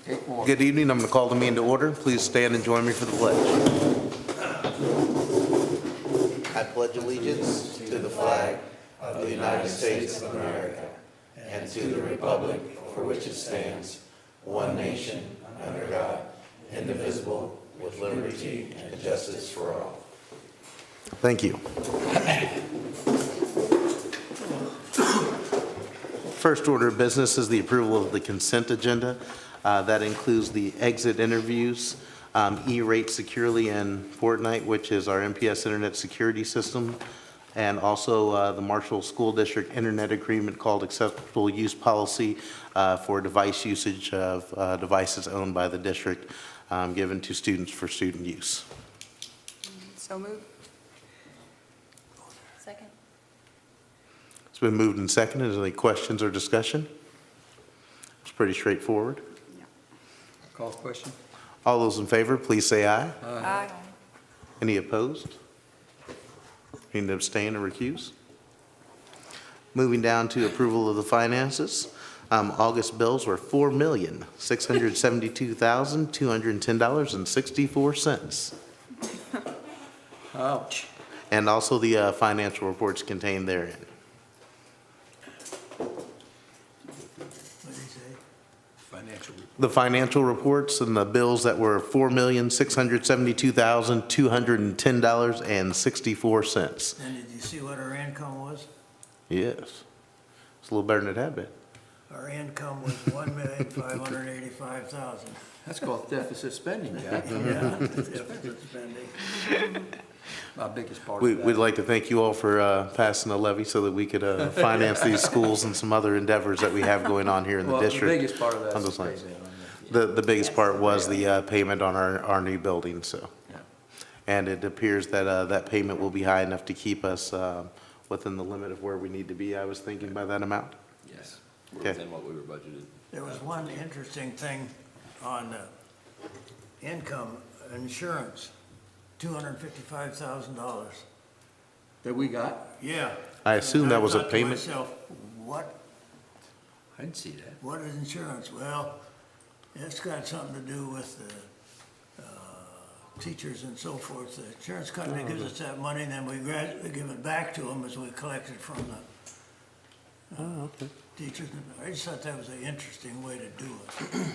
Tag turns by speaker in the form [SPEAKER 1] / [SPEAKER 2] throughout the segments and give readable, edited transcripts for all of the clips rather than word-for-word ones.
[SPEAKER 1] Good evening. I'm going to call the meeting to order. Please stand and join me for the pledge. I pledge allegiance to the flag of the United States of America and to the republic for which it stands, one nation, under God, indivisible, with liberty and justice for all. Thank you. First order of business is the approval of the consent agenda. That includes the exit interviews, E-Rate Securely and Fortnite, which is our MPS Internet Security System, and also the Marshall School District Internet Agreement called Acceptable Use Policy for device usage of devices owned by the district given to students for student use.
[SPEAKER 2] So moved. Second.
[SPEAKER 1] It's been moved and seconded. Is there any questions or discussion? It's pretty straightforward.
[SPEAKER 3] Call the question.
[SPEAKER 1] All those in favor, please say aye.
[SPEAKER 2] Aye.
[SPEAKER 1] Any opposed? Any to abstain or recuse? Moving down to approval of the finances. August bills were $4,672,210.64.
[SPEAKER 3] Ouch.
[SPEAKER 1] And also the financial reports contained therein.
[SPEAKER 3] Financial.
[SPEAKER 1] The financial reports and the bills that were $4,672,210.64.
[SPEAKER 4] And did you see what our income was?
[SPEAKER 1] Yes. It's a little better than it had been.
[SPEAKER 4] Our income was $1,585,000.
[SPEAKER 3] That's called deficit spending, Jack.
[SPEAKER 4] Yeah, deficit spending.
[SPEAKER 3] My biggest part of
[SPEAKER 1] We'd
[SPEAKER 3] that.
[SPEAKER 1] like to thank you all for passing a levy so that we could finance these schools and some other endeavors that we have going on here in the
[SPEAKER 3] Well, the
[SPEAKER 1] district.
[SPEAKER 3] biggest part of that
[SPEAKER 1] on
[SPEAKER 3] is
[SPEAKER 1] those
[SPEAKER 3] the
[SPEAKER 1] lines.
[SPEAKER 3] payment on
[SPEAKER 1] The biggest part was the payment on our new building, so.
[SPEAKER 3] Yeah.
[SPEAKER 1] And it appears that that payment will be high enough to keep us within the limit of where we need to be, I was thinking, by that amount.
[SPEAKER 5] Yes, we're
[SPEAKER 1] Okay.
[SPEAKER 5] within what we were budgeted.
[SPEAKER 4] There was one interesting thing on income insurance, $255,000.
[SPEAKER 3] That we got?
[SPEAKER 4] Yeah.
[SPEAKER 1] I assume that was a
[SPEAKER 4] And I thought to
[SPEAKER 1] payment.
[SPEAKER 4] myself, what
[SPEAKER 3] I didn't see that.
[SPEAKER 4] What is insurance? Well, it's got something to do with the teachers and so forth. The insurance company gives us that money, and then we gradually give it back to them as we collect it from the teachers. I just thought that was an interesting way to do it.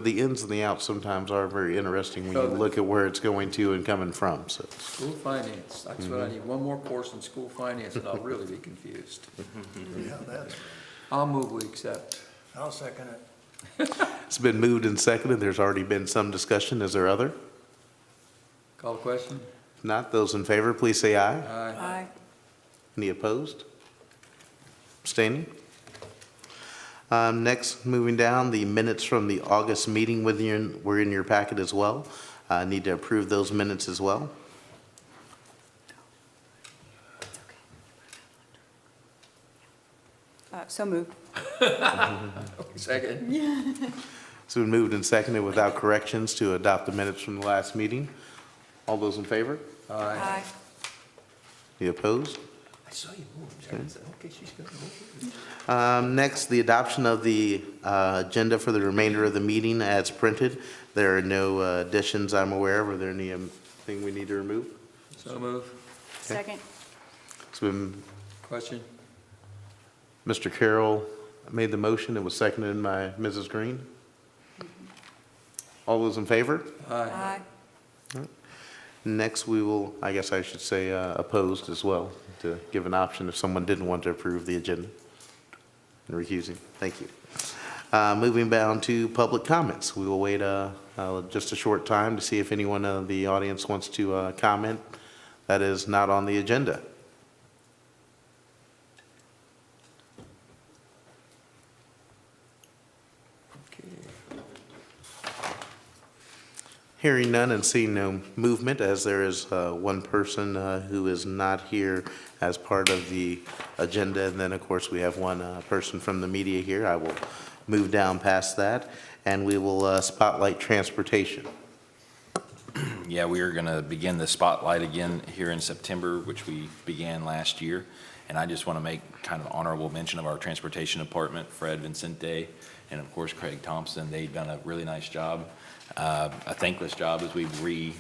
[SPEAKER 1] The ins and the outs sometimes are very interesting when you
[SPEAKER 3] So the-
[SPEAKER 1] look at where it's going to and coming from, so.
[SPEAKER 3] School finance. That's what I need. One more course in school finance and I'll really be confused.
[SPEAKER 4] Yeah, that's,
[SPEAKER 3] I'll move we accept.
[SPEAKER 4] I'll second it.
[SPEAKER 1] It's been moved and seconded. There's already been some discussion. Is there other?
[SPEAKER 3] Call the question?
[SPEAKER 1] If not, those in favor, please say aye.
[SPEAKER 3] Aye.
[SPEAKER 2] Aye.
[SPEAKER 1] Any opposed? Abstaining? Next, moving down, the minutes from the August meeting were in your packet as well. Need to approve those minutes as well.
[SPEAKER 2] So moved.
[SPEAKER 3] Second.
[SPEAKER 1] It's been moved and seconded without corrections to adopt the minutes from the last meeting. All those in favor?
[SPEAKER 3] Aye.
[SPEAKER 2] Aye.
[SPEAKER 1] Any opposed?
[SPEAKER 3] I saw you move. Jack. I said, okay, she's good.
[SPEAKER 1] Next, the adoption of the agenda for the remainder of the meeting as printed. There are no additions I'm aware of. Are there anything we need to remove?
[SPEAKER 3] So move.
[SPEAKER 2] Second.
[SPEAKER 1] It's been,
[SPEAKER 3] Question?
[SPEAKER 1] Mr. Carroll made the motion. It was seconded by Mrs. Green. All those in favor?
[SPEAKER 3] Aye.
[SPEAKER 2] Aye.
[SPEAKER 1] Next, we will, I guess I should say opposed as well, to give an option if someone didn't want to approve the agenda. And recusing. Thank you. Moving down to public comments. We will wait just a short time to see if anyone in the audience wants to comment that is not on the agenda. Hearing none and seeing no movement, as there is one person who is not here as part of the agenda, and then, of course, we have one person from the media here. I will move down past that, and we will spotlight transportation.
[SPEAKER 5] Yeah, we are going to begin the spotlight again here in September, which we began last year. And I just want to make kind of honorable mention of our transportation department, Fred Vincente, and of course Craig Thompson. They've done a really nice job, a thankless job as we've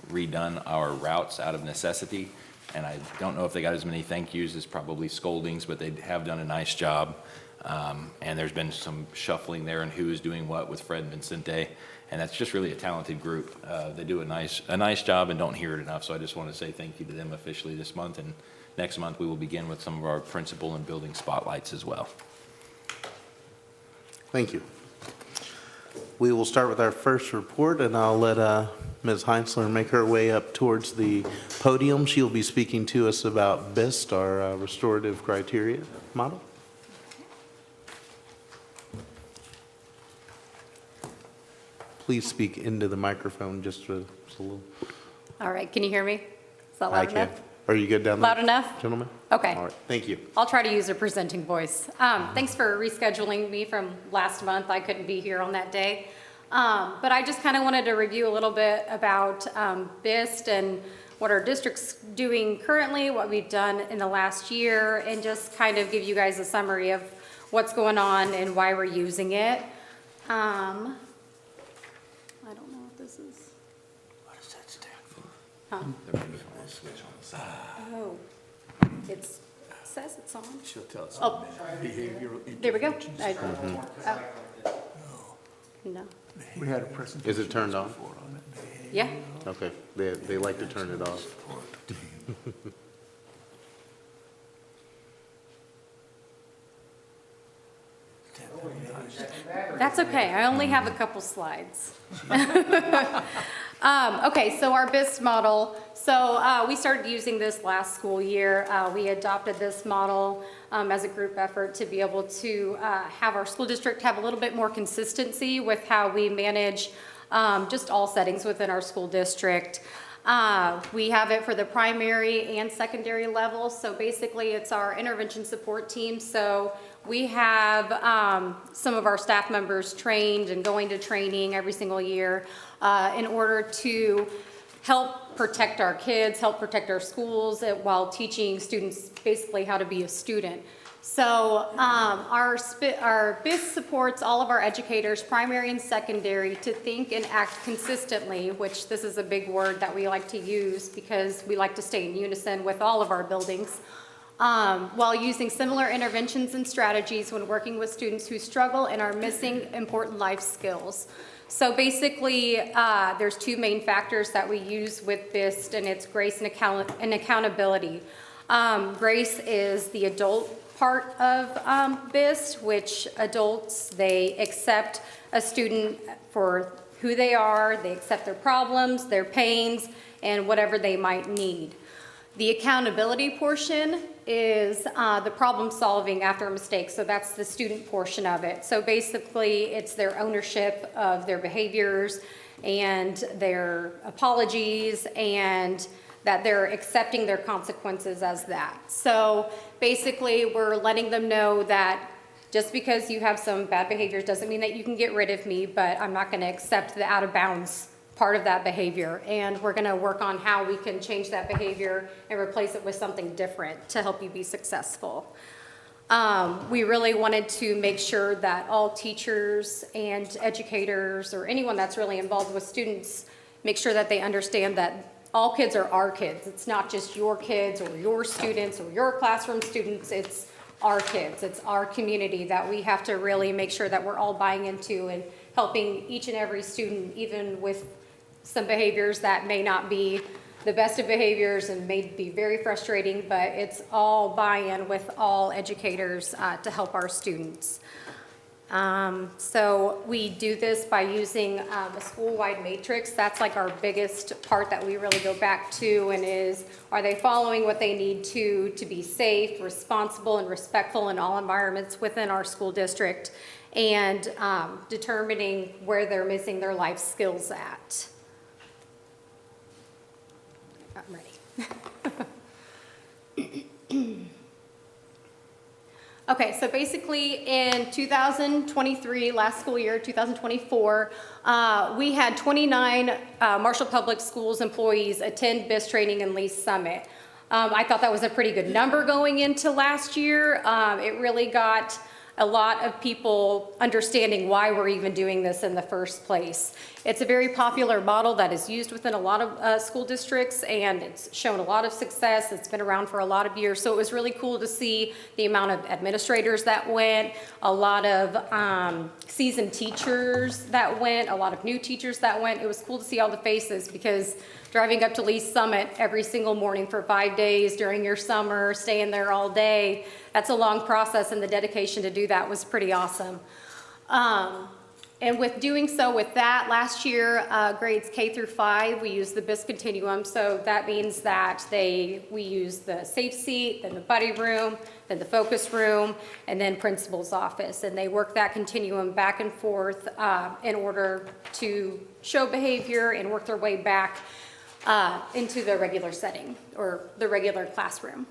[SPEAKER 5] redone our routes out of necessity. And I don't know if they got as many thank yous as probably scoldings, but they have done a nice job. And there's been some shuffling there and who is doing what with Fred and Vincente. And that's just really a talented group. They do a nice job and don't hear it enough. So I just want to say thank you to them officially this month. And next month we will begin with some of our principal and building spotlights as well.
[SPEAKER 1] Thank you. We will start with our first report, and I'll let Ms. Heinzler make her way up towards the podium. She'll be speaking to us about BIST, our restorative criteria model. Please speak into the microphone just a little.
[SPEAKER 6] All right, can you hear me? Is that
[SPEAKER 1] I
[SPEAKER 6] loud
[SPEAKER 1] can.
[SPEAKER 6] enough?
[SPEAKER 1] Are you good down there?
[SPEAKER 6] Loud enough?
[SPEAKER 1] Gentlemen?
[SPEAKER 6] Okay.
[SPEAKER 1] All right, thank you.
[SPEAKER 6] I'll try to use a presenting voice. Thanks for rescheduling me from last month. I couldn't be here on that day. But I just kind of wanted to review a little bit about BIST and what our district's doing currently, what we've done in the last year, and just kind of give you guys a summary of what's going on and why we're using it. I don't know what this is.
[SPEAKER 4] What does that stand for?
[SPEAKER 6] Oh, it says it's on.
[SPEAKER 3] She'll tell us
[SPEAKER 6] Oh.
[SPEAKER 3] behavioral
[SPEAKER 6] There we go.
[SPEAKER 3] interventions.
[SPEAKER 6] No.
[SPEAKER 3] We had a presentation.
[SPEAKER 1] Is it turned on?
[SPEAKER 3] before on it.
[SPEAKER 6] Yeah.
[SPEAKER 1] Okay, they like to turn it off.
[SPEAKER 6] That's okay, I only have a couple slides. Okay, so our BIST model, so we started using this last school year. We adopted this model as a group effort to be able to have our school district have a little bit more consistency with how we manage just all settings within our school district. We have it for the primary and secondary levels, so basically it's our intervention support team. So we have some of our staff members trained and going to training every single year in order to help protect our kids, help protect our schools while teaching students basically how to be a student. So our BIST supports all of our educators, primary and secondary, to think and act consistently, which this is a big word that we like to use because we like to stay in unison with all of our buildings, while using similar interventions and strategies when working with students who struggle and are missing important life skills. So basically, there's two main factors that we use with BIST, and it's grace and accountability. Grace is the adult part of BIST, which adults, they accept a student for who they are, they accept their problems, their pains, and whatever they might need. The accountability portion is the problem solving after a mistake, so that's the student portion of it. So basically, it's their ownership of their behaviors and their apologies, and that they're accepting their consequences as that. So basically, we're letting them know that just because you have some bad behaviors doesn't mean that you can get rid of me, but I'm not going to accept the out of bounds part of that behavior. And we're going to work on how we can change that behavior and replace it with something different to help you be successful. We really wanted to make sure that all teachers and educators or anyone that's really involved with students make sure that they understand that all kids are our kids. It's not just your kids or your students or your classroom students. It's our kids. It's our community that we have to really make sure that we're all buying into and helping each and every student, even with some behaviors that may not be the best of behaviors and may be very frustrating, but it's all buy-in with all educators to help our students. So we do this by using a school-wide matrix. That's like our biggest part that we really go back to, and is, are they following what they need to be safe, responsible, and respectful in all environments within our school district, and determining where they're missing their life skills at. I'm ready. Okay, so basically in 2023, last school year, 2024, we had 29 Marshall Public Schools employees attend BIST training in Lee's Summit. I thought that was a pretty good number going into last year. It really got a lot of people understanding why we're even doing this in the first place. It's a very popular model that is used within a lot of school districts, and it's shown a lot of success. It's been around for a lot of years, so it was really cool to see the amount of administrators that went, a lot of seasoned teachers that went, a lot of new teachers that went. It was cool to see all the faces, because driving up to Lee Summit every single morning for 5 days during your summer, staying there all day, that's a long process, and the dedication to do that was pretty awesome. And with doing so with that, last year, grades K through 5, we used the BIS continuum. So that means that we use the safe seat, then the buddy room, then the focus room, and then principal's office. And they work that continuum back and forth in order to show behavior and work their way back into the regular setting or the regular classroom.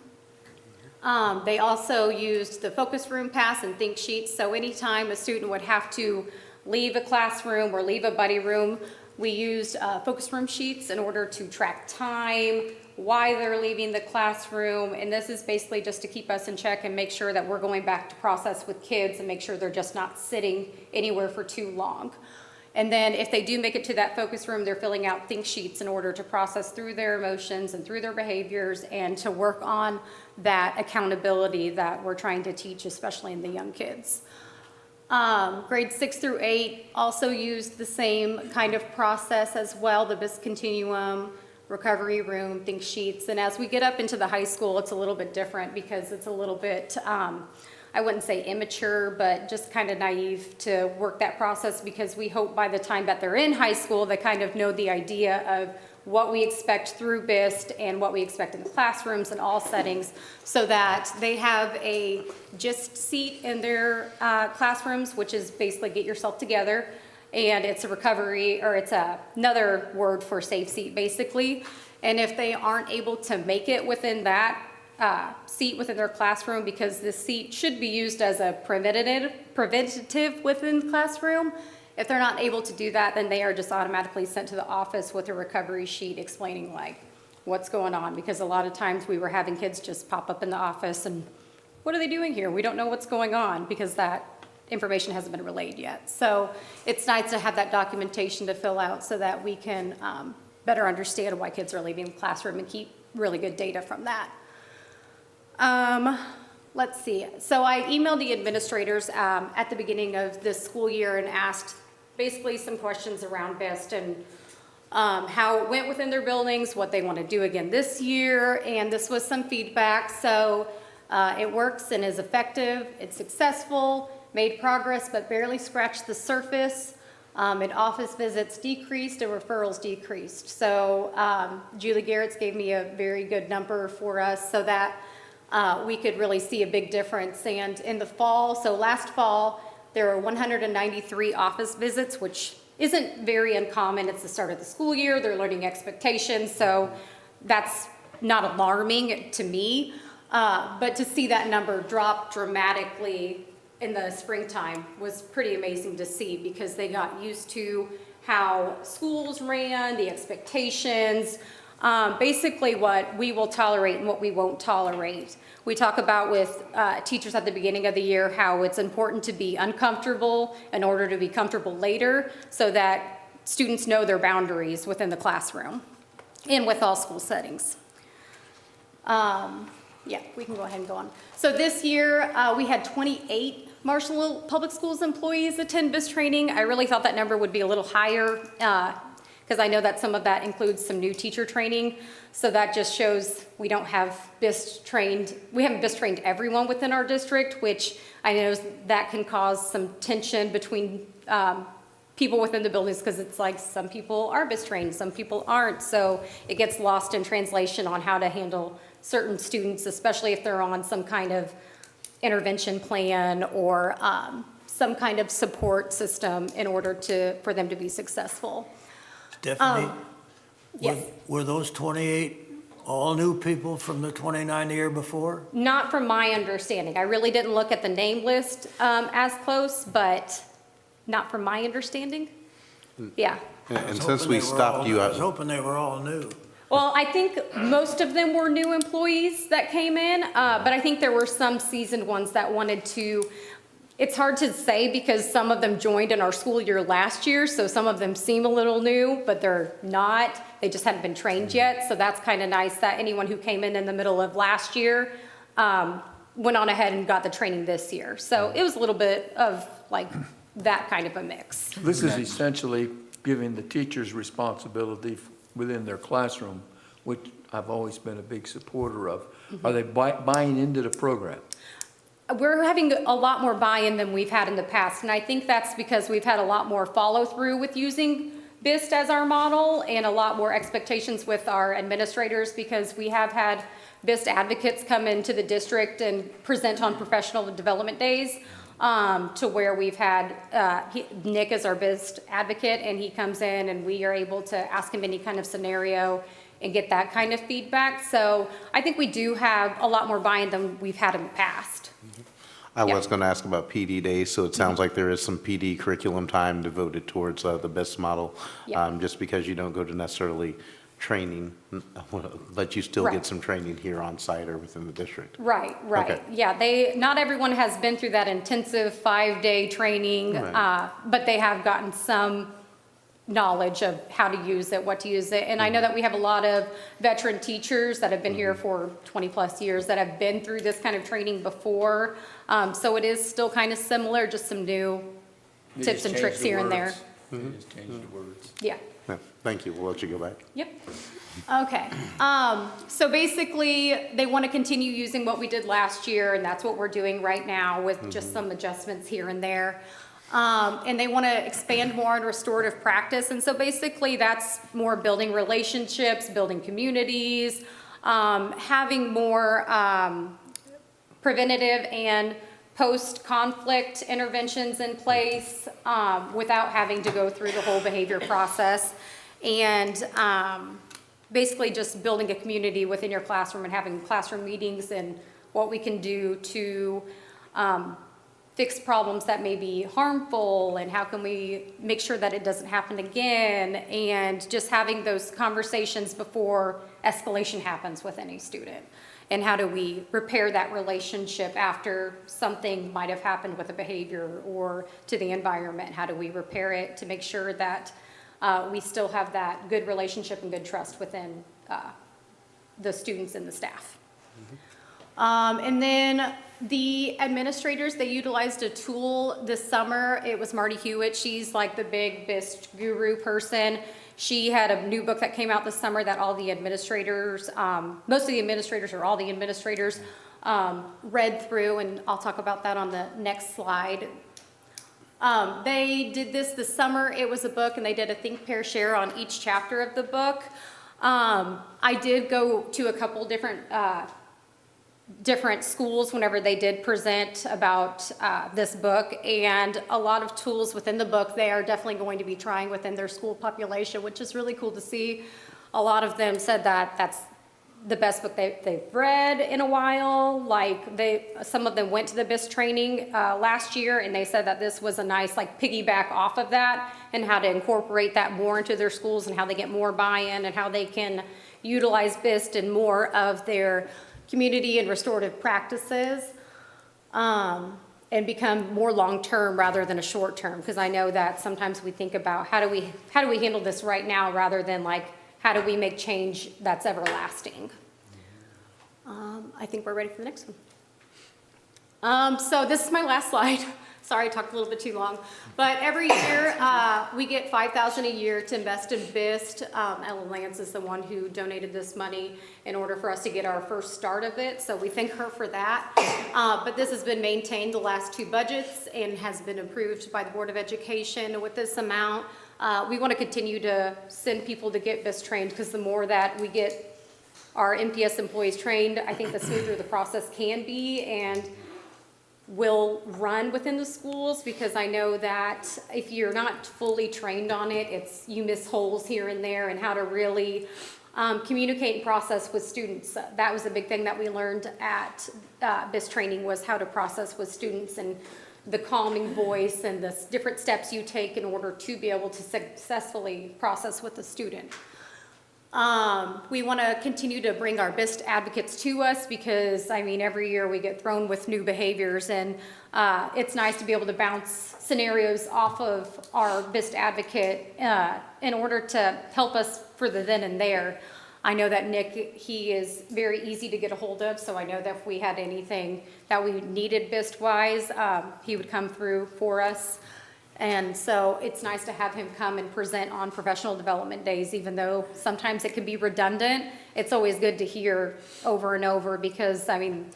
[SPEAKER 6] They also used the focus room pass and think sheets. So anytime a student would have to leave a classroom or leave a buddy room, we used focus room sheets in order to track time, why they're leaving the classroom. And this is basically just to keep us in check and make sure that we're going back to process with kids and make sure they're just not sitting anywhere for too long. And then if they do make it to that focus room, they're filling out think sheets in order to process through their emotions and through their behaviors and to work on that accountability that we're trying to teach, especially in the young kids. Grades 6 through 8 also used the same kind of process as well, the BIS continuum, recovery room, think sheets. And as we get up into the high school, it's a little bit different because it's a little bit, I wouldn't say immature, but just kind of naive to work that process, because we hope by the time that they're in high school, they kind of know the idea of what we expect through BIST and what we expect in the classrooms and all settings, so that they have a GIST seat in their classrooms, which is basically get yourself together. And it's a recovery, or it's another word for safe seat, basically. And if they aren't able to make it within that seat within their classroom, because this seat should be used as a preventative within the classroom, if they're not able to do that, then they are just automatically sent to the office with a recovery sheet explaining like what's going on. Because a lot of times we were having kids just pop up in the office and, what are they doing here? We don't know what's going on, because that information hasn't been relayed yet. So it's nice to have that documentation to fill out so that we can better understand why kids are leaving the classroom and keep really good data from that. Let's see. So I emailed the administrators at the beginning of this school year and asked basically some questions around BIST and how it went within their buildings, what they want to do again this year, and this was some feedback. So it works and is effective, it's successful, made progress but barely scratched the surface. And office visits decreased and referrals decreased. So Julie Garrett's gave me a very good number for us so that we could really see a big difference. And in the fall, so last fall, there were 193 office visits, which isn't very uncommon. It's the start of the school year, they're learning expectations, so that's not alarming to me. But to see that number drop dramatically in the springtime was pretty amazing to see, because they got used to how schools ran, the expectations, basically what we will tolerate and what we won't tolerate. We talk about with teachers at the beginning of the year how it's important to be uncomfortable in order to be comfortable later, so that students know their boundaries within the classroom and with all school settings. Yeah, we can go ahead and go on. So this year we had 28 Marshall Public Schools employees attend BIST training. I really thought that number would be a little higher, because I know that some of that includes some new teacher training. So that just shows we don't have BIST trained, we haven't BIST trained everyone within our district, which I know that can cause some tension between people within the buildings, because it's like some people are BIST trained, some people aren't. So it gets lost in translation on how to handle certain students, especially if they're on some kind of intervention plan or some kind of support system in order for them to be successful.
[SPEAKER 4] Stephanie?
[SPEAKER 6] Yes.
[SPEAKER 4] Were those 28 all new people from the 29 the year before?
[SPEAKER 6] Not from my understanding. I really didn't look at the name list as close, but not from my understanding. Yeah.
[SPEAKER 1] And since we stopped you,
[SPEAKER 4] I was hoping they were all new.
[SPEAKER 6] Well, I think most of them were new employees that came in, but I think there were some seasoned ones that wanted to. It's hard to say because some of them joined in our school year last year, so some of them seem a little new, but they're not. They just hadn't been trained yet, so that's kind of nice that anyone who came in the middle of last year went on ahead and got the training this year. So it was a little bit of like that kind of a mix.
[SPEAKER 3] This is essentially giving the teachers responsibility within their classroom, which I've always been a big supporter of. Are they buying into the program?
[SPEAKER 6] We're having a lot more buy-in than we've had in the past, and I think that's because we've had a lot more follow-through with using BIST as our model and a lot more expectations with our administrators because we have had BIST advocates come into the district and present on professional development days to where we've had, Nick is our BIST advocate, and he comes in and we are able to ask him any kind of scenario and get that kind of feedback. So I think we do have a lot more buy-in than we've had in the past.
[SPEAKER 1] I
[SPEAKER 6] Yeah.
[SPEAKER 1] was going to ask about PD days, so it sounds like there is some PD curriculum time devoted towards the BIST model,
[SPEAKER 6] Yeah.
[SPEAKER 1] just because you don't go to necessarily training, but you still
[SPEAKER 6] Right.
[SPEAKER 1] get some training here on site or within the district.
[SPEAKER 6] Right, right.
[SPEAKER 1] Okay.
[SPEAKER 6] Yeah, not everyone has been through that intensive 5-day training,
[SPEAKER 1] Right.
[SPEAKER 6] but they have gotten some knowledge of how to use it, what to use it. And I know that we have a lot of veteran teachers that have been here for 20-plus years that have been through this kind of training before. So it is still kind of similar, just some new
[SPEAKER 3] They
[SPEAKER 6] tips
[SPEAKER 3] just
[SPEAKER 6] and
[SPEAKER 3] change
[SPEAKER 6] tricks
[SPEAKER 3] the
[SPEAKER 6] here and there.
[SPEAKER 3] words. They just change the words.
[SPEAKER 6] Yeah.
[SPEAKER 1] Yeah, thank you. We'll let you go back.
[SPEAKER 6] Yep. Okay. So basically, they want to continue using what we did last year, and that's what we're doing right now with just some adjustments here and there. And they want to expand more on restorative practice. And so basically, that's more building relationships, building communities, having more preventative and post-conflict interventions in place without having to go through the whole behavior process. And basically just building a community within your classroom and having classroom meetings and what we can do to fix problems that may be harmful and how can we make sure that it doesn't happen again, and just having those conversations before escalation happens with any student. And how do we repair that relationship after something might have happened with a behavior or to the environment? How do we repair it to make sure that we still have that good relationship and good trust within the students and the staff? And then the administrators, they utilized a tool this summer. It was Marty Hewitt. She's like the big BIST guru person. She had a new book that came out this summer that all the administrators, most of the administrators or all the administrators read through, and I'll talk about that on the next slide. They did this summer. It was a book, and they did a think, pair, share on each chapter of the book. I did go to a couple different schools whenever they did present about this book, and a lot of tools within the book they are definitely going to be trying within their school population, which is really cool to see. A lot of them said that that's the best book they've read in a while. Like some of them went to the BIST training last year, and they said that this was a nice like piggyback off of that and how to incorporate that more into their schools and how they get more buy-in and how they can utilize BIST in more of their community and restorative practices, and become more long-term rather than a short-term. Because I know that sometimes we think about how do we handle this right now rather than like how do we make change that's everlasting. I think we're ready for the next one. So this is my last slide. Sorry, I talked a little bit too long. But every year, we get $5,000 a year to invest in BIST. Ellen Lance is the one who donated this money in order for us to get our first start of it. So we thank her for that. But this has been maintained the last 2 budgets and has been approved by the Board of Education with this amount. We want to continue to send people to get BIST trained, because the more that we get our MPS employees trained, I think the smoother the process can be and will run within the schools, because I know that if you're not fully trained on it, you miss holes here and there, and how to really communicate and process with students. That was a big thing that we learned at BIST training, was how to process with students and the calming voice and the different steps you take in order to be able to successfully process with the student. We want to continue to bring our BIST advocates to us because, I mean, every year we get thrown with new behaviors, and it's nice to be able to bounce scenarios off of our BIST advocate in order to help us for the then and there. I know that Nick, he is very easy to get a hold of, so I know that if we had anything that we needed BIST-wise, he would come through for us. And so it's nice to have him come and present on professional development days, even though sometimes it can be redundant. It's always good to hear over and over because, I mean,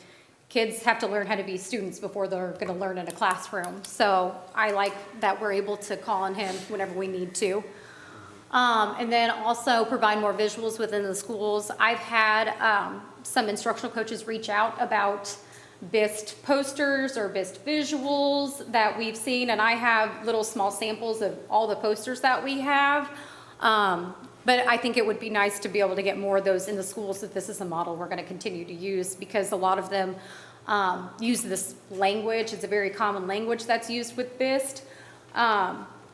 [SPEAKER 6] kids have to learn how to be students before they're going to learn in a classroom. So I like that we're able to call on him whenever we need to. And then also provide more visuals within the schools. I've had some instructional coaches reach out about BIST posters or BIST visuals that we've seen, and I have little small samples of all the posters that we have. But I think it would be nice to be able to get more of those in the schools if this is a model we're going to continue to use, because a lot of them use this language. It's a very common language that's used with BIST.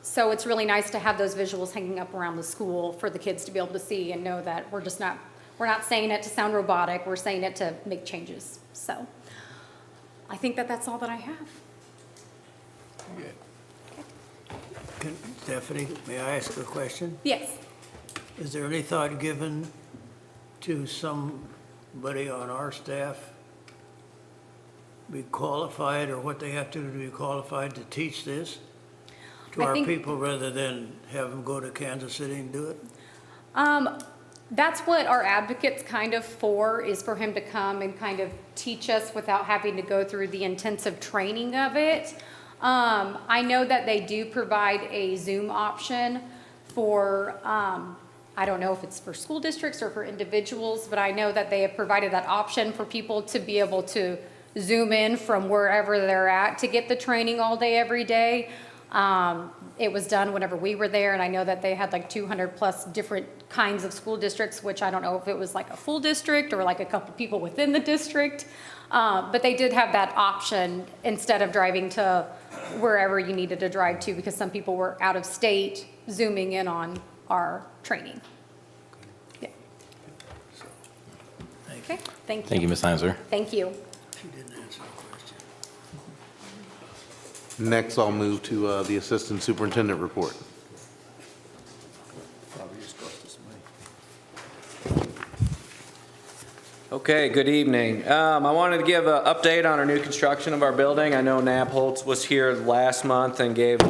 [SPEAKER 6] So it's really nice to have those visuals hanging up around the school for the kids to be able to see and know that we're not saying it to sound robotic, we're saying it to make changes. So I think that that's all that I have.
[SPEAKER 4] Stephanie, may I ask a question?
[SPEAKER 6] Yes.
[SPEAKER 4] Is there any thought given to somebody on our staff be qualified, or what they have to do to be qualified to teach this to
[SPEAKER 6] I
[SPEAKER 4] our
[SPEAKER 6] think-
[SPEAKER 4] people rather than have them go to Kansas City and do it?
[SPEAKER 6] That's what our advocate's kind of for, is for him to come and kind of teach us without having to go through the intensive training of it. I know that they do provide a Zoom option for, I don't know if it's for school districts or for individuals, but I know that they have provided that option for people to be able to Zoom in from wherever they're at to get the training all day, every day. It was done whenever we were there, and I know that they had like 200 plus different kinds of school districts, which I don't know if it was like a full district or like a couple people within the district. But they did have that option instead of driving to wherever you needed to drive to, because some people were out of state Zooming in on our training. Yeah. Okay, thank you.
[SPEAKER 5] Thank you, Ms. Heinzler.
[SPEAKER 6] Thank you.
[SPEAKER 4] She didn't answer the question.
[SPEAKER 1] Next, I'll move to the Assistant Superintendent report.
[SPEAKER 7] Okay, good evening. I wanted to give an update on our new construction of our building. I know Nabholz was here last month and gave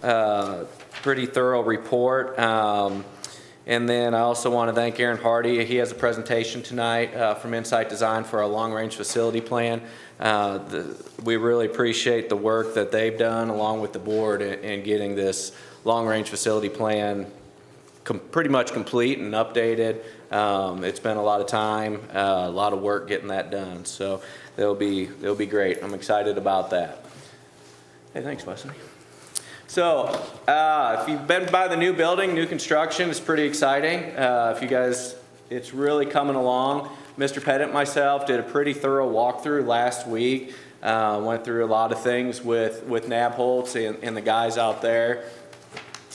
[SPEAKER 7] a pretty thorough report. And then I also want to thank Aaron Hardy. He has a presentation tonight from Insight Design for our long-range facility plan. We really appreciate the work that they've done along with the board in getting this long-range facility plan pretty much complete and updated. It's been a lot of time, a lot of work getting that done. So they'll be great. I'm excited about that. Hey, thanks, Wesley. So if you've been by the new building, new construction, it's pretty exciting. If you guys, it's really coming along. Mr. Pettit and myself did a pretty thorough walkthrough last week. Went through a lot of things with Nabholz and the guys out there,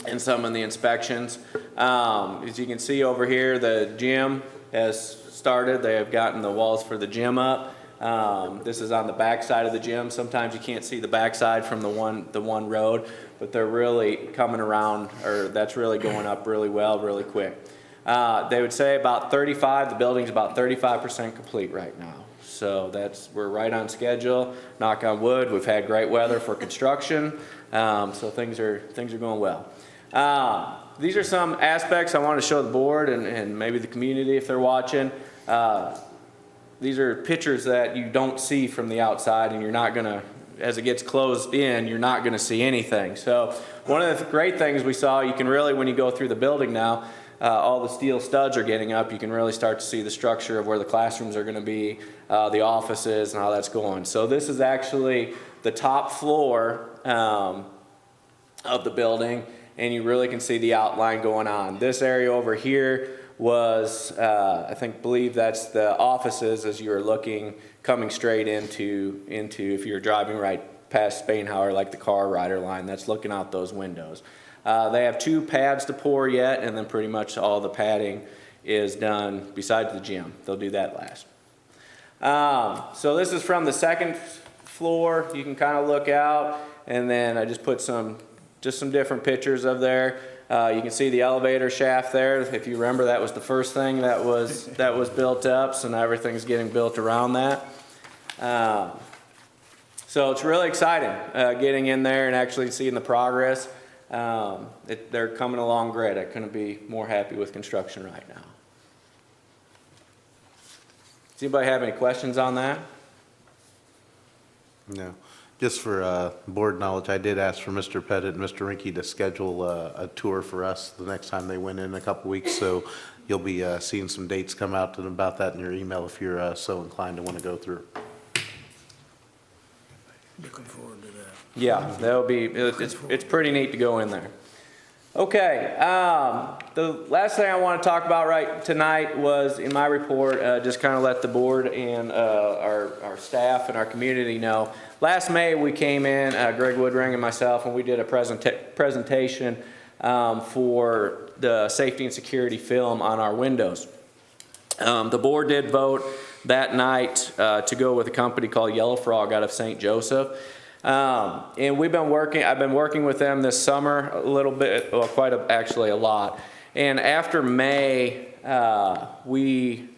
[SPEAKER 7] and some of the inspections. As you can see over here, the gym has started. They have gotten the walls for the gym up. This is on the back side of the gym. Sometimes you can't see the back side from the one road, but they're really coming around, or that's really going up really well, really quick. They would say about the building's about 35% complete right now. So we're right on schedule. Knock on wood, we've had great weather for construction. So things are going well. These are some aspects I want to show the board and maybe the community if they're watching. These are pictures that you don't see from the outside, and you're not going to, as it gets closed in, you're not going to see anything. So one of the great things we saw, you can really, when you go through the building now, all the steel studs are getting up. You can really start to see the structure of where the classrooms are going to be, the offices, and how that's going. So this is actually the top floor of the building, and you really can see the outline going on. This area over here was, believe that's the offices as you were coming straight into if you're driving right past Spainhauer, like the car rider line, that's looking out those windows. They have 2 pads to pour yet, and then pretty much all the padding is done besides the gym. They'll do that last. So this is from the second floor. You can kind of look out, and then I just put some different pictures of there. You can see the elevator shaft there. If you remember, that was the first thing that was built up, so now everything's getting built around that. So it's really exciting getting in there and actually seeing the progress. They're coming along great. I couldn't be more happy with construction right now. Does anybody have any questions on that?
[SPEAKER 1] No. Just for board knowledge, I did ask for Mr. Pettit and Mr. Rinky to schedule a tour for us the next time they went in a couple weeks. So you'll be seeing some dates come out and about that in your email if you're so inclined to want to go through.
[SPEAKER 4] Looking forward to that.
[SPEAKER 7] Yeah, that'll be, it's pretty neat to go in there. Okay, the last thing I want to talk about right tonight was in my report, just kind of let the board and our staff and our community know. Last May, we came in, Greg Woodring and myself, and we did a presentation for the safety and security film on our windows. The board did vote that night to go with a company called Yellow Frog out of St. Joseph. And I've been working with them this summer a little bit, well, actually a lot. And after May, we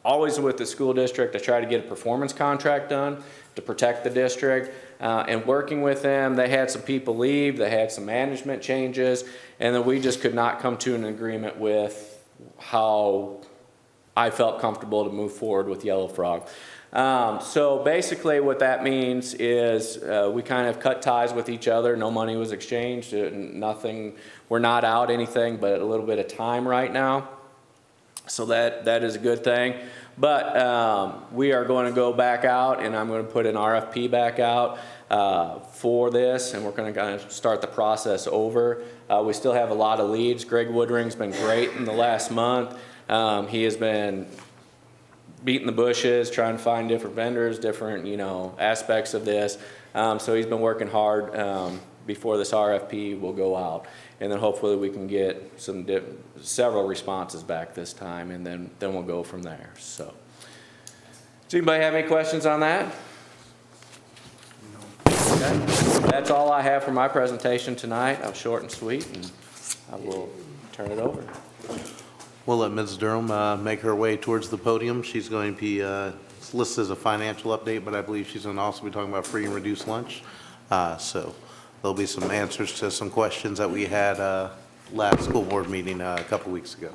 [SPEAKER 7] always with the school district, I try to get a performance contract done to protect the district. And working with them, they had some people leave, they had some management changes, and then we just could not come to an agreement with how I felt comfortable to move forward with Yellow Frog. So basically what that means is we kind of cut ties with each other. No money was exchanged, nothing, we're not out anything but a little bit of time right now. So that is a good thing. But we are going to go back out, and I'm going to put an RFP back out for this, and we're going to kind of start the process over. We still have a lot of leads. Greg Woodring's been great in the last month. He has been beating the bushes, trying to find different vendors, different, aspects of this. So he's been working hard before this RFP will go out. And then hopefully we can get several responses back this time, and then we'll go from there. So, does anybody have any questions on that? Okay. That's all I have for my presentation tonight. I was short and sweet, and I will turn it over.
[SPEAKER 1] We'll let Ms. Durham make her way towards the podium. She's going to be listed as a financial update, but I believe she's going to also be talking about free and reduced lunch. So there'll be some answers to some questions that we had last school board meeting a couple weeks ago.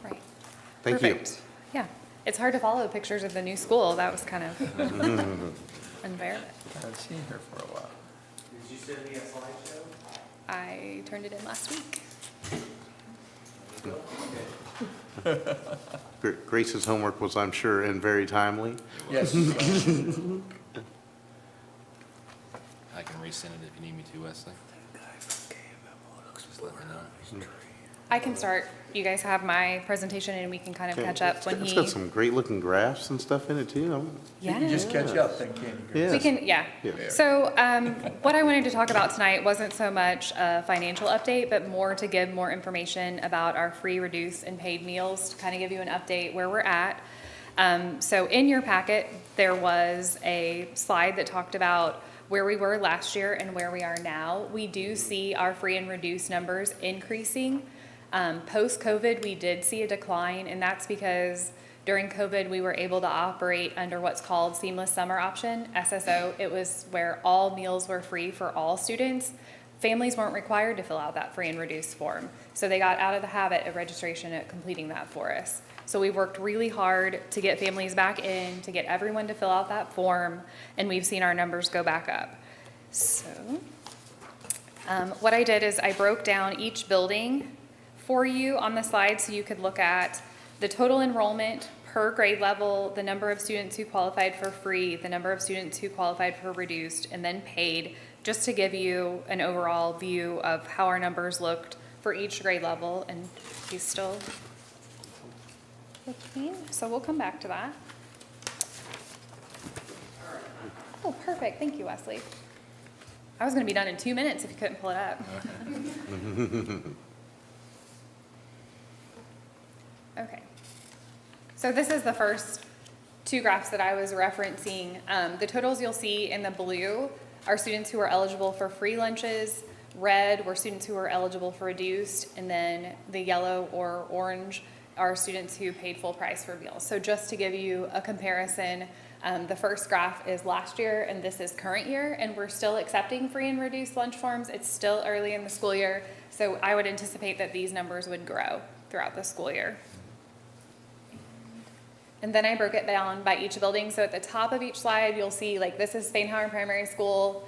[SPEAKER 8] Right.
[SPEAKER 1] Thank
[SPEAKER 8] Perfect. Yeah, it's hard to follow the pictures of the new school. That was kind of unfair.
[SPEAKER 3] I've seen her for a while.
[SPEAKER 7] Did you send me a slideshow?
[SPEAKER 8] I turned it in last week.
[SPEAKER 1] Grace's homework was, I'm sure, and very timely.
[SPEAKER 3] Yes.
[SPEAKER 5] I can resend it if you need me to, Wesley. Just let me know.
[SPEAKER 8] I can start. You guys have my presentation, and we can kind of catch up when
[SPEAKER 1] It's
[SPEAKER 8] he.
[SPEAKER 1] got some great looking graphs and stuff in it too.
[SPEAKER 3] You can just catch up then, can't you?
[SPEAKER 1] Yeah.
[SPEAKER 8] We can, yeah.
[SPEAKER 1] Yeah.
[SPEAKER 8] So what I wanted to talk about tonight wasn't so much a financial update, but more to give more information about our free, reduced, and paid meals, to kind of give you an update where we're at. So in your packet, there was a slide that talked about where we were last year and where we are now. We do see our free and reduced numbers increasing. Post-COVID, we did see a decline, and that's because during COVID, we were able to operate under what's called Seamless Summer Option, SSO. It was where all meals were free for all students. Families weren't required to fill out that free and reduced form, so they got out of the habit of registration at completing that for us. So we worked really hard to get families back in, to get everyone to fill out that form, and we've seen our numbers go back up. So what I did is I broke down each building for you on the slide so you could look at the total enrollment per grade level, the number of students who qualified for free, the number of students who qualified for reduced, and then paid, just to give you an overall view of how our numbers looked for each grade level. And he's still looking, so we'll come back to that. Oh, perfect. Thank you, Wesley. I was going to be done in 2 minutes if you couldn't pull it up. Okay. So this is the first two graphs that I was referencing. The totals you'll see in the blue are students who are eligible for free lunches. Red were students who were eligible for reduced, and then the yellow or orange are students who paid full price for meals. So just to give you a comparison, the first graph is last year and this is current year, and we're still accepting free and reduced lunch forms. It's still early in the school year, so I would anticipate that these numbers would grow throughout the school year. And then I broke it down by each building. So at the top of each slide, you'll see like this is Spainhauer Primary School,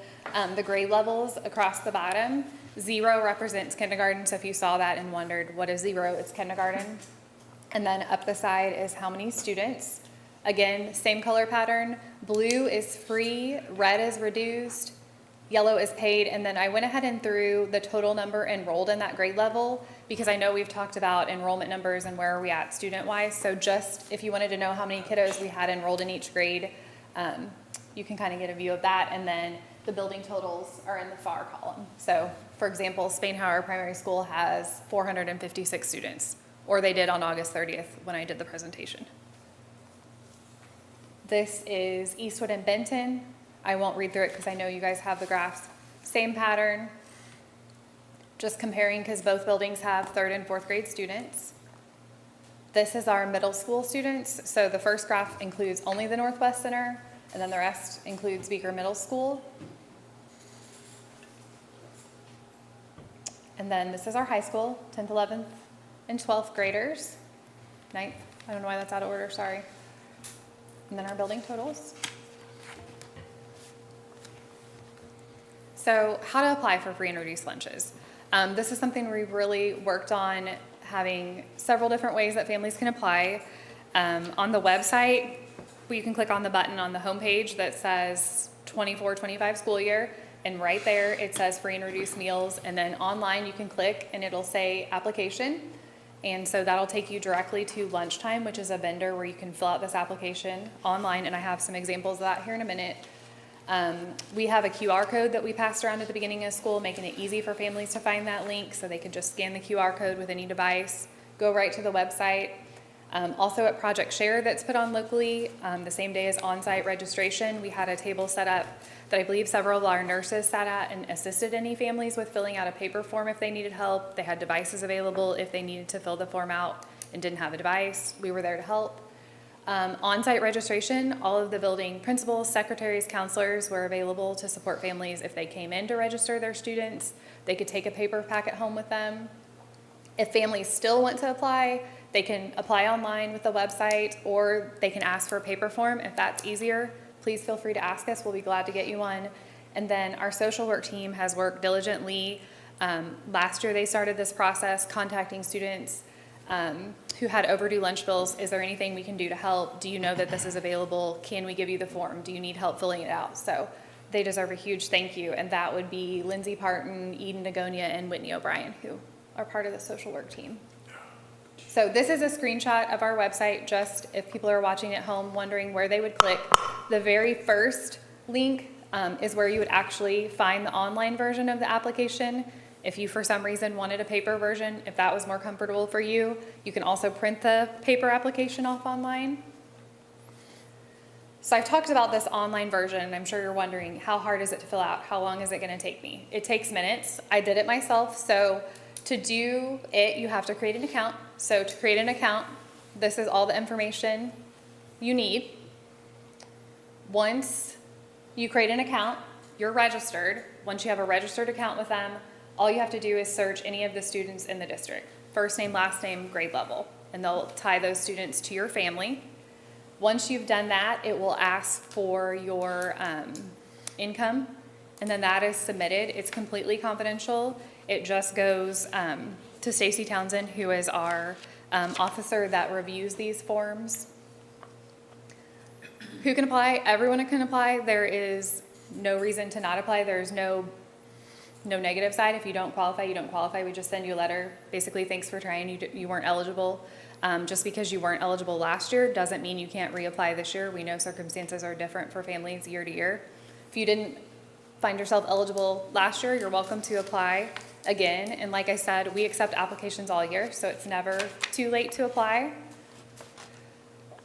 [SPEAKER 8] the grade levels across the bottom. 0 represents kindergarten. So if you saw that and wondered what is 0, it's kindergarten. And then up the side is how many students. Again, same color pattern. Blue is free, red is reduced, yellow is paid. And then I went ahead and threw the total number enrolled in that grade level, because I know we've talked about enrollment numbers and where are we at student-wise. So just if you wanted to know how many kiddos we had enrolled in each grade, you can kind of get a view of that. And then the building totals are in the far column. So for example, Spainhauer Primary School has 456 students, or they did on August 30th when I did the presentation. This is Eastwood and Benton. I won't read through it because I know you guys have the graphs. Same pattern. Just comparing because both buildings have 3rd and 4th grade students. This is our middle school students. So the first graph includes only the Northwest Center, and then the rest includes Beaker Middle School. And then this is our high school, 10th, 11th, and 12th graders. 9th, I don't know why that's out of order, sorry. And then our building totals. So how to apply for free and reduced lunches. This is something we've really worked on, having several different ways that families can apply. On the website, you can click on the button on the homepage that says 24-25 school year, and right there it says free and reduced meals, and then online you can click and it'll say application, and so that'll take you directly to Lunchtime, which is a vendor where you can fill out this application online, and I have some examples of that here in a minute. We have a QR code that we passed around at the beginning of school, making it easy for families to find that link, so they could just scan the QR code with any device, go right to the website. Also at Project Share that's put on locally, the same day as on-site registration, we had a table set up that I believe several of our nurses sat at and assisted any families with filling out a paper form if they needed help. They had devices available if they needed to fill the form out and didn't have a device. We were there to help. On-site registration, all of the building principals, secretaries, counselors were available to support families if they came in to register their students. They could take a paper packet home with them. If families still want to apply, they can apply online with the website, or they can ask for a paper form. If that's easier, please feel free to ask us. We'll be glad to get you one. And then our social work team has worked diligently. Last year they started this process, contacting students who had overdue lunch bills. Is there anything we can do to help? Do you know that this is available? Can we give you the form? Do you need help filling it out? So they deserve a huge thank you. And that would be Lindsay Parton, Eden Dagonia, and Whitney O'Brien, who are part of the social work team. So this is a screenshot of our website, just if people are watching at home wondering where they would click. The very first link is where you would actually find the online version of the application. If you, for some reason, wanted a paper version, if that was more comfortable for you, you can also print the paper application off online. So I've talked about this online version, and I'm sure you're wondering, how hard is it to fill out? How long is it going to take me? It takes minutes. I did it myself. So to do it, you have to create an account. So to create an account, this is all the information you need. Once you create an account, you're registered. Once you have a registered account with them, all you have to do is search any of the students in the district. First name, last name, grade level. And they'll tie those students to your family. Once you've done that, it will ask for your income, and then that is submitted. It's completely confidential. It just goes to Stacy Townsend, who is our officer that reviews these forms. Who can apply? Everyone can apply. There is no reason to not apply. There's no negative side. If you don't qualify, you don't qualify. We just send you a letter. Basically, thanks for trying. You weren't eligible. Just because you weren't eligible last year doesn't mean you can't reapply this year. We know circumstances are different for families year to year. If you didn't find yourself eligible last year, you're welcome to apply again. And like I said, we accept applications all year, so it's never too late to apply.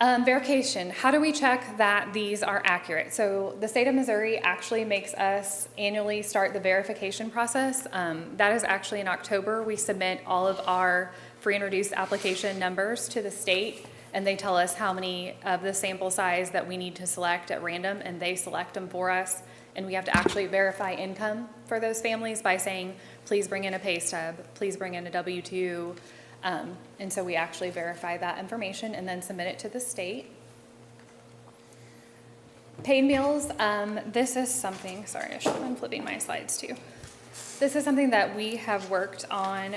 [SPEAKER 8] Verification, how do we check that these are accurate? So the state of Missouri actually makes us annually start the verification process. That is actually in October. We submit all of our free and reduced application numbers to the state, and they tell us how many of the sample size that we need to select at random, and they select them for us. And we have to actually verify income for those families by saying, please bring in a pay stub, please bring in a W-2. And so we actually verify that information and then submit it to the state. Paid meals, this is something, sorry, I should have been flipping my slides too. This is something that we have worked on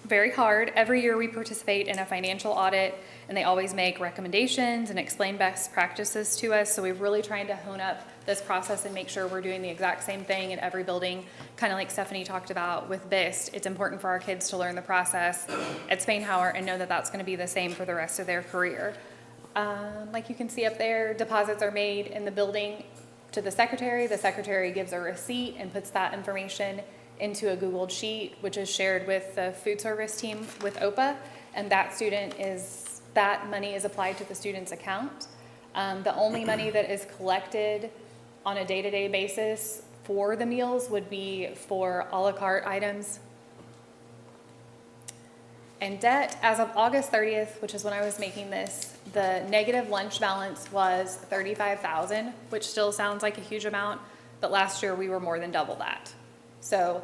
[SPEAKER 8] very hard. Every year we participate in a financial audit, and they always make recommendations and explain best practices to us. So we're really trying to hone up this process and make sure we're doing the exact same thing in every building. Kind of like Stephanie talked about with BIST, it's important for our kids to learn the process at Spainhauer and know that that's going to be the same for the rest of their career. Like you can see up there, deposits are made in the building to the secretary. The secretary gives a receipt and puts that information into a Googled sheet, which is shared with the food service team with OPA, and that money is applied to the student's account. The only money that is collected on a day-to-day basis for the meals would be for a la carte items. And debt, as of August 30th, which is when I was making this, the negative lunch balance was $35,000, which still sounds like a huge amount, but last year we were more than double that. So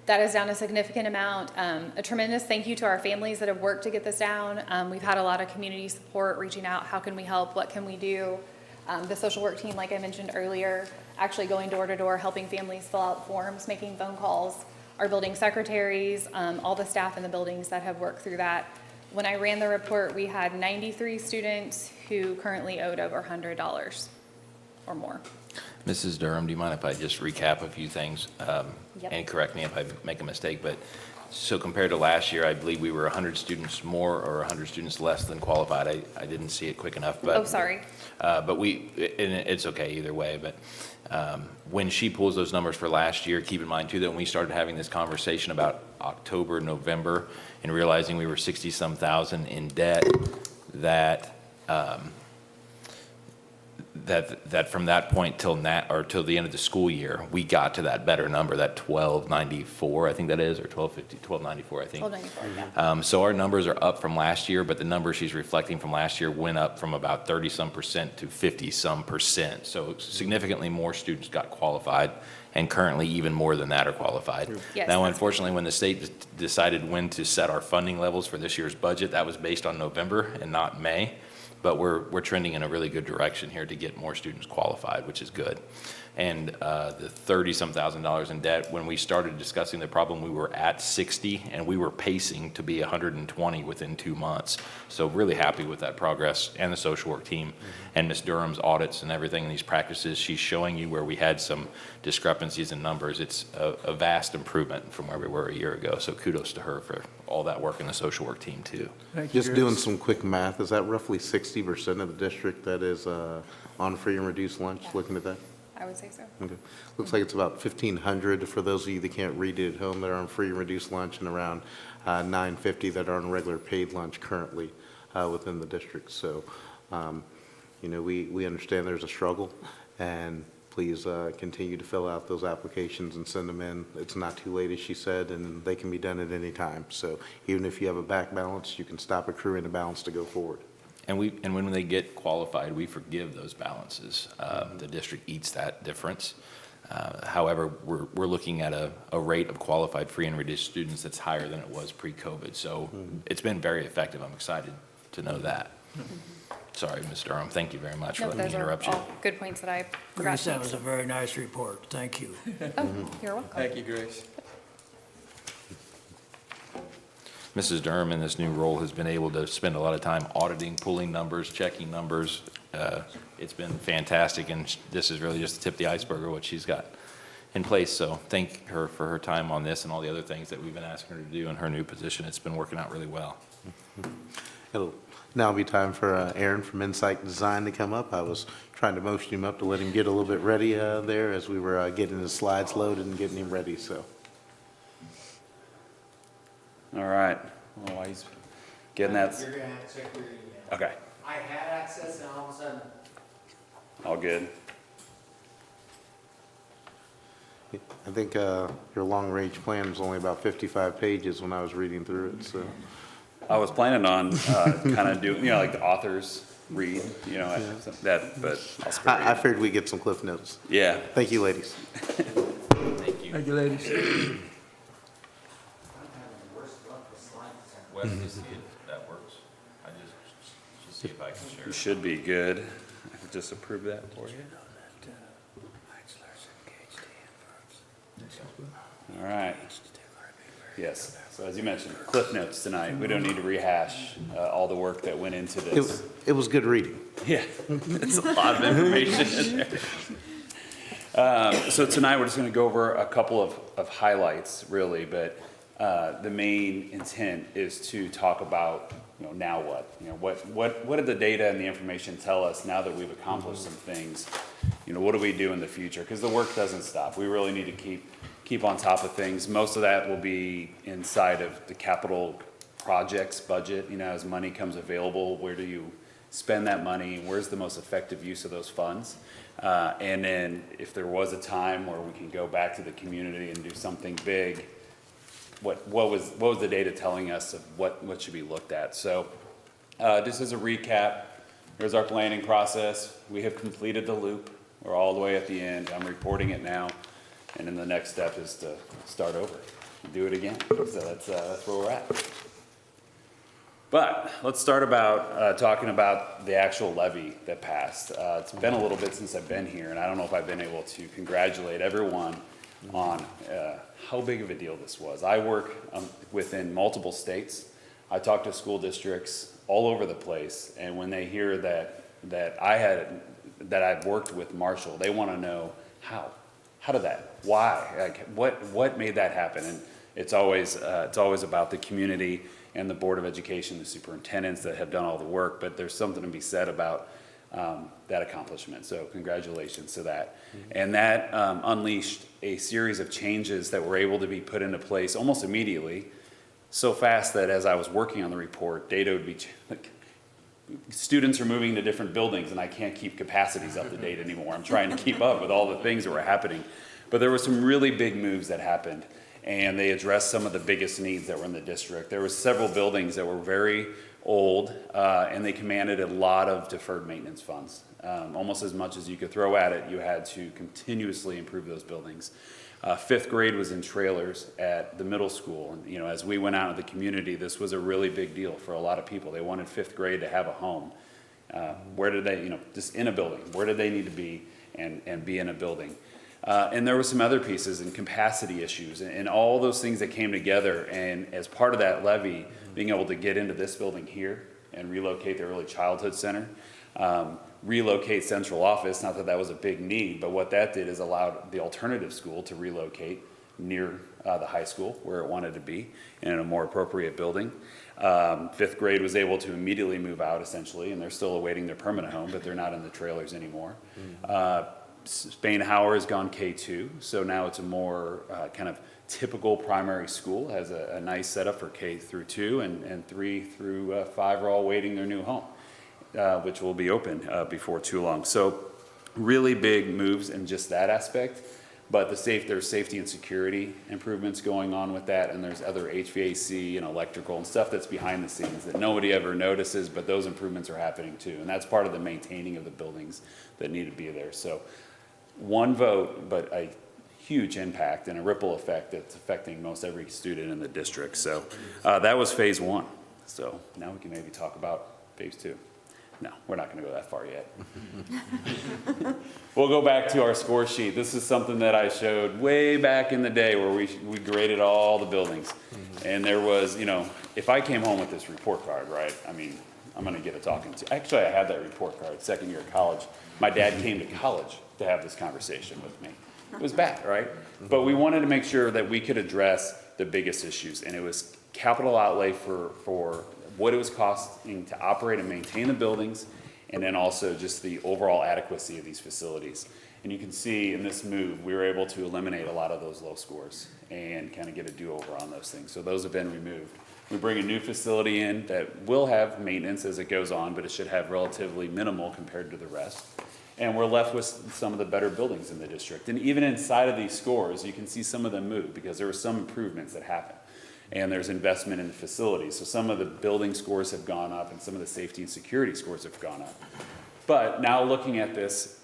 [SPEAKER 8] that is down a significant amount. A tremendous thank you to our families that have worked to get this down. We've had a lot of community support reaching out. How can we help? What can we do? The social work team, like I mentioned earlier, actually going door to door, helping families fill out forms, making phone calls. Our building secretaries, all the staff in the buildings that have worked through that. When I ran the report, we had 93 students who currently owed over $100 or more.
[SPEAKER 5] Mrs. Durham, do you mind if I just recap a few things?
[SPEAKER 8] Yep.
[SPEAKER 5] And correct me if I make a mistake, but so compared to last year, I believe we were 100 students more or 100 students less than qualified. I didn't see it quick enough, but.
[SPEAKER 8] Oh, sorry.
[SPEAKER 5] But and it's okay either way, but when she pulls those numbers for last year, keep in mind too that when we started having this conversation about October, November, and realizing we were 60-some thousand in debt, that from that point till the end of the school year, we got to that better number, that 1294, I think that is, or 1294, I think.
[SPEAKER 8] 1294, yeah.
[SPEAKER 5] So our numbers are up from last year, but the number she's reflecting from last year went up from about 30-some% to 50-some%. So significantly more students got qualified, and currently even more than that are qualified.
[SPEAKER 8] Yes,
[SPEAKER 5] Now,
[SPEAKER 8] that's
[SPEAKER 5] unfortunately, when the state decided when to set our funding levels for this year's budget, that was based on November and not May. But we're trending in a really good direction here to get more students qualified, which is good. And the $30-some thousand in debt, when we started discussing the problem, we were at 60, and we were pacing to be 120 within 2 months. So really happy with that progress, and the social work team, and Ms. Durham's audits and everything in these practices. She's showing you where we had some discrepancies in numbers. It's a vast improvement from where we were a year ago. So kudos to her for all that work in the social work team too.
[SPEAKER 3] Thank you,
[SPEAKER 1] Just
[SPEAKER 3] Chris.
[SPEAKER 1] doing some quick math, is that roughly 60% of the district that is on free and reduced lunch, looking at that?
[SPEAKER 8] I would say so.
[SPEAKER 1] Okay. Looks like it's about 1,500 for those of you that can't read it at home that are on free and reduced lunch, and around 950 that are on regular paid lunch currently within the district. So, we understand there's a struggle, and please continue to fill out those applications and send them in. It's not too late, as she said, and they can be done at any time. So even if you have a back balance, you can stop accruing the balance to go forward.
[SPEAKER 5] And when they get qualified, we forgive those balances. The district eats that difference. However, we're looking at a rate of qualified free and reduced students that's higher than it was pre-COVID. So It's been very effective. I'm excited to know that. Sorry, Ms. Durham. Thank you very much for
[SPEAKER 8] No,
[SPEAKER 5] letting me
[SPEAKER 8] those are
[SPEAKER 5] interrupt you.
[SPEAKER 8] all good points that I forgot
[SPEAKER 4] Grace,
[SPEAKER 8] to
[SPEAKER 4] that was a very nice report. Thank you.
[SPEAKER 8] Oh, you're welcome.
[SPEAKER 3] Thank you, Grace.
[SPEAKER 5] Mrs. Durham in this new role has been able to spend a lot of time auditing, pulling numbers, checking numbers. It's been fantastic, and this is really just the tip of the iceberg of what she's got in place. So thank her for her time on this and all the other things that we've been asking her to do in her new position. It's been working out really well.
[SPEAKER 1] It'll now be time for Aaron from Insight Design to come up. I was trying to motion him up to let him get a little bit ready there as we were getting his slides loaded and getting him ready, so.
[SPEAKER 9] All right. Well, while he's getting that,
[SPEAKER 10] You're gonna have to check your email.
[SPEAKER 9] okay,
[SPEAKER 10] I had access and all of a sudden,
[SPEAKER 9] all good.
[SPEAKER 1] I think your long-range plan was only about 55 pages when I was reading through it, so.
[SPEAKER 9] I was planning on kind of doing, like the authors read, that, but I'll spare
[SPEAKER 1] I
[SPEAKER 9] you.
[SPEAKER 1] figured we'd get some cliff notes.
[SPEAKER 9] Yeah.
[SPEAKER 1] Thank you, ladies.
[SPEAKER 5] Thank you.
[SPEAKER 3] Thank you, ladies.
[SPEAKER 10] I'm having the worst luck with slides.
[SPEAKER 5] Wes, just see if that works. I just see if I can share
[SPEAKER 9] You
[SPEAKER 5] it.
[SPEAKER 9] should be good. I could just approve that for you. All right. Yes. So as you mentioned, cliff notes tonight. We don't need to rehash all the work that went into this.
[SPEAKER 1] It was good reading.
[SPEAKER 9] Yeah, it's a lot of information in there. So tonight, we're just going to go over a couple of highlights, really, but the main intent is to talk about, now what? What did the data and the information tell us now that we've accomplished some things? What do we do in the future? Because the work doesn't stop. We really need to keep on top of things. Most of that will be inside of the capital projects budget. As money comes available, where do you spend that money? Where's the most effective use of those funds? And then if there was a time where we can go back to the community and do something big, what was the data telling us of what should be looked at? So just as a recap, here's our planning process. We have completed the loop. We're all the way at the end. I'm reporting it now. And then the next step is to start over, do it again. So that's where we're at. But let's start about talking about the actual levy that passed. It's been a little bit since I've been here, and I don't know if I've been able to congratulate everyone on how big of a deal this was. I work within multiple states. I talk to school districts all over the place, and when they hear that I've worked with Marshall, they want to know how. How did that? Why? Like, what made that happen? And it's always about the community and the Board of Education, the superintendents that have done all the work. But there's something to be said about that accomplishment. So congratulations to that. And that unleashed a series of changes that were able to be put into place almost immediately, so fast that as I was working on the report, data would be students are moving to different buildings and I can't keep capacities up to date anymore. I'm trying to keep up with all the things that were happening. But there were some really big moves that happened, and they addressed some of the biggest needs that were in the district. There were several buildings that were very old, and they commanded a lot of deferred maintenance funds. Almost as much as you could throw at it, you had to continuously improve those buildings. Fifth grade was in trailers at the middle school. And, as we went out in the community, this was a really big deal for a lot of people. They wanted fifth grade to have a home. Where did they, just in a building, where did they need to be and be in a building? And there were some other pieces and capacity issues and all those things that came together. And as part of that levy, being able to get into this building here and relocate the early childhood center, relocate central office, not that that was a big need, but what that did is allowed the alternative school to relocate near the high school where it wanted to be in a more appropriate building. Fifth grade was able to immediately move out essentially, and they're still awaiting their permanent home, but they're not in the trailers anymore. Spain Hauer has gone K2, so now it's a more kind of typical primary school, has a nice setup for K through 2, and 3 through 5 are all waiting their new home, which will be open before too long. So really big moves in just that aspect, but there's safety and security improvements going on with that, and there's other HVAC and electrical and stuff that's behind the scenes that nobody ever notices, but those improvements are happening too, and that's part of the maintaining of the buildings that need to be there. So one vote, but a huge impact and a ripple effect that's affecting most every student in the district. So that was phase 1. So now we can maybe talk about phase 2. No, we're not going to go that far yet. We'll go back to our score sheet. This is something that I showed way back in the day where we graded all the buildings. And there was, if I came home with this report card, right, I mean, I'm going to get a talking to. Actually, I had that report card second year of college. My dad came to college to have this conversation with me. It was bad, right? But we wanted to make sure that we could address the biggest issues, and it was capital outlay for what it was costing to operate and maintain the buildings, and then also just the overall adequacy of these facilities. And you can see in this move, we were able to eliminate a lot of those low scores and kind of get a do-over on those things. So those have been removed. We bring a new facility in that will have maintenance as it goes on, but it should have relatively minimal compared to the rest. And we're left with some of the better buildings in the district. And even inside of these scores, you can see some of them move because there were some improvements that happened. And there's investment in the facilities. So some of the building scores have gone up and some of the safety and security scores have gone up. But now looking at this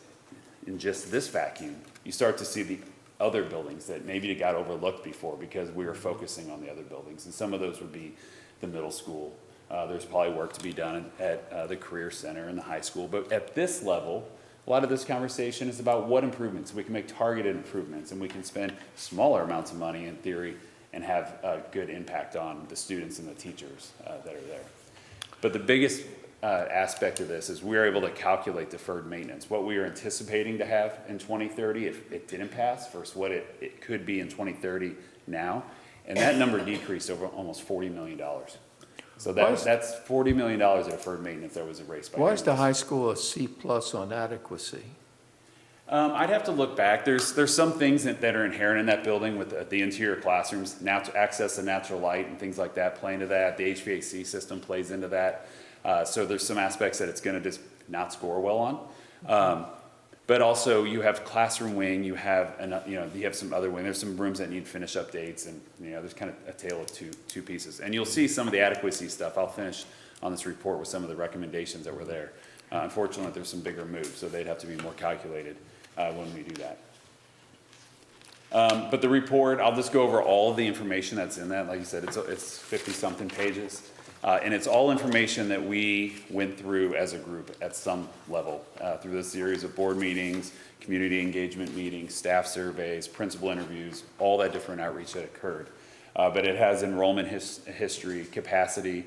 [SPEAKER 9] in just this vacuum, you start to see the other buildings that maybe got overlooked before because we were focusing on the other buildings. And some of those would be the middle school. There's probably work to be done at the Career Center and the high school. But at this level, a lot of this conversation is about what improvements. We can make targeted improvements and we can spend smaller amounts of money in theory and have a good impact on the students and the teachers that are there. But the biggest aspect of this is we're able to calculate deferred maintenance, what we are anticipating to have in 2030 if it didn't pass versus what it could be in 2030 now. And that number decreased over almost $40 million. So that's $40 million of deferred maintenance that was erased by
[SPEAKER 3] Why is the
[SPEAKER 9] Congress.
[SPEAKER 3] high school a C+ on adequacy?
[SPEAKER 9] I'd have to look back. There's some things that are inherent in that building with the interior classrooms, access to natural light and things like that play into that. The HVAC system plays into that. So there's some aspects that it's going to just not score well on. But also you have classroom wing, you have some other wing. There's some rooms that need finish updates, and there's kind of a tale of two pieces. And you'll see some of the adequacy stuff. I'll finish on this report with some of the recommendations that were there. Unfortunately, there's some bigger moves, so they'd have to be more calculated when we do that. But the report, I'll just go over all of the information that's in that. Like you said, it's 50-something pages. And it's all information that we went through as a group at some level through this series of board meetings, community engagement meetings, staff surveys, principal interviews, all that different outreach that occurred. But it has enrollment history, capacity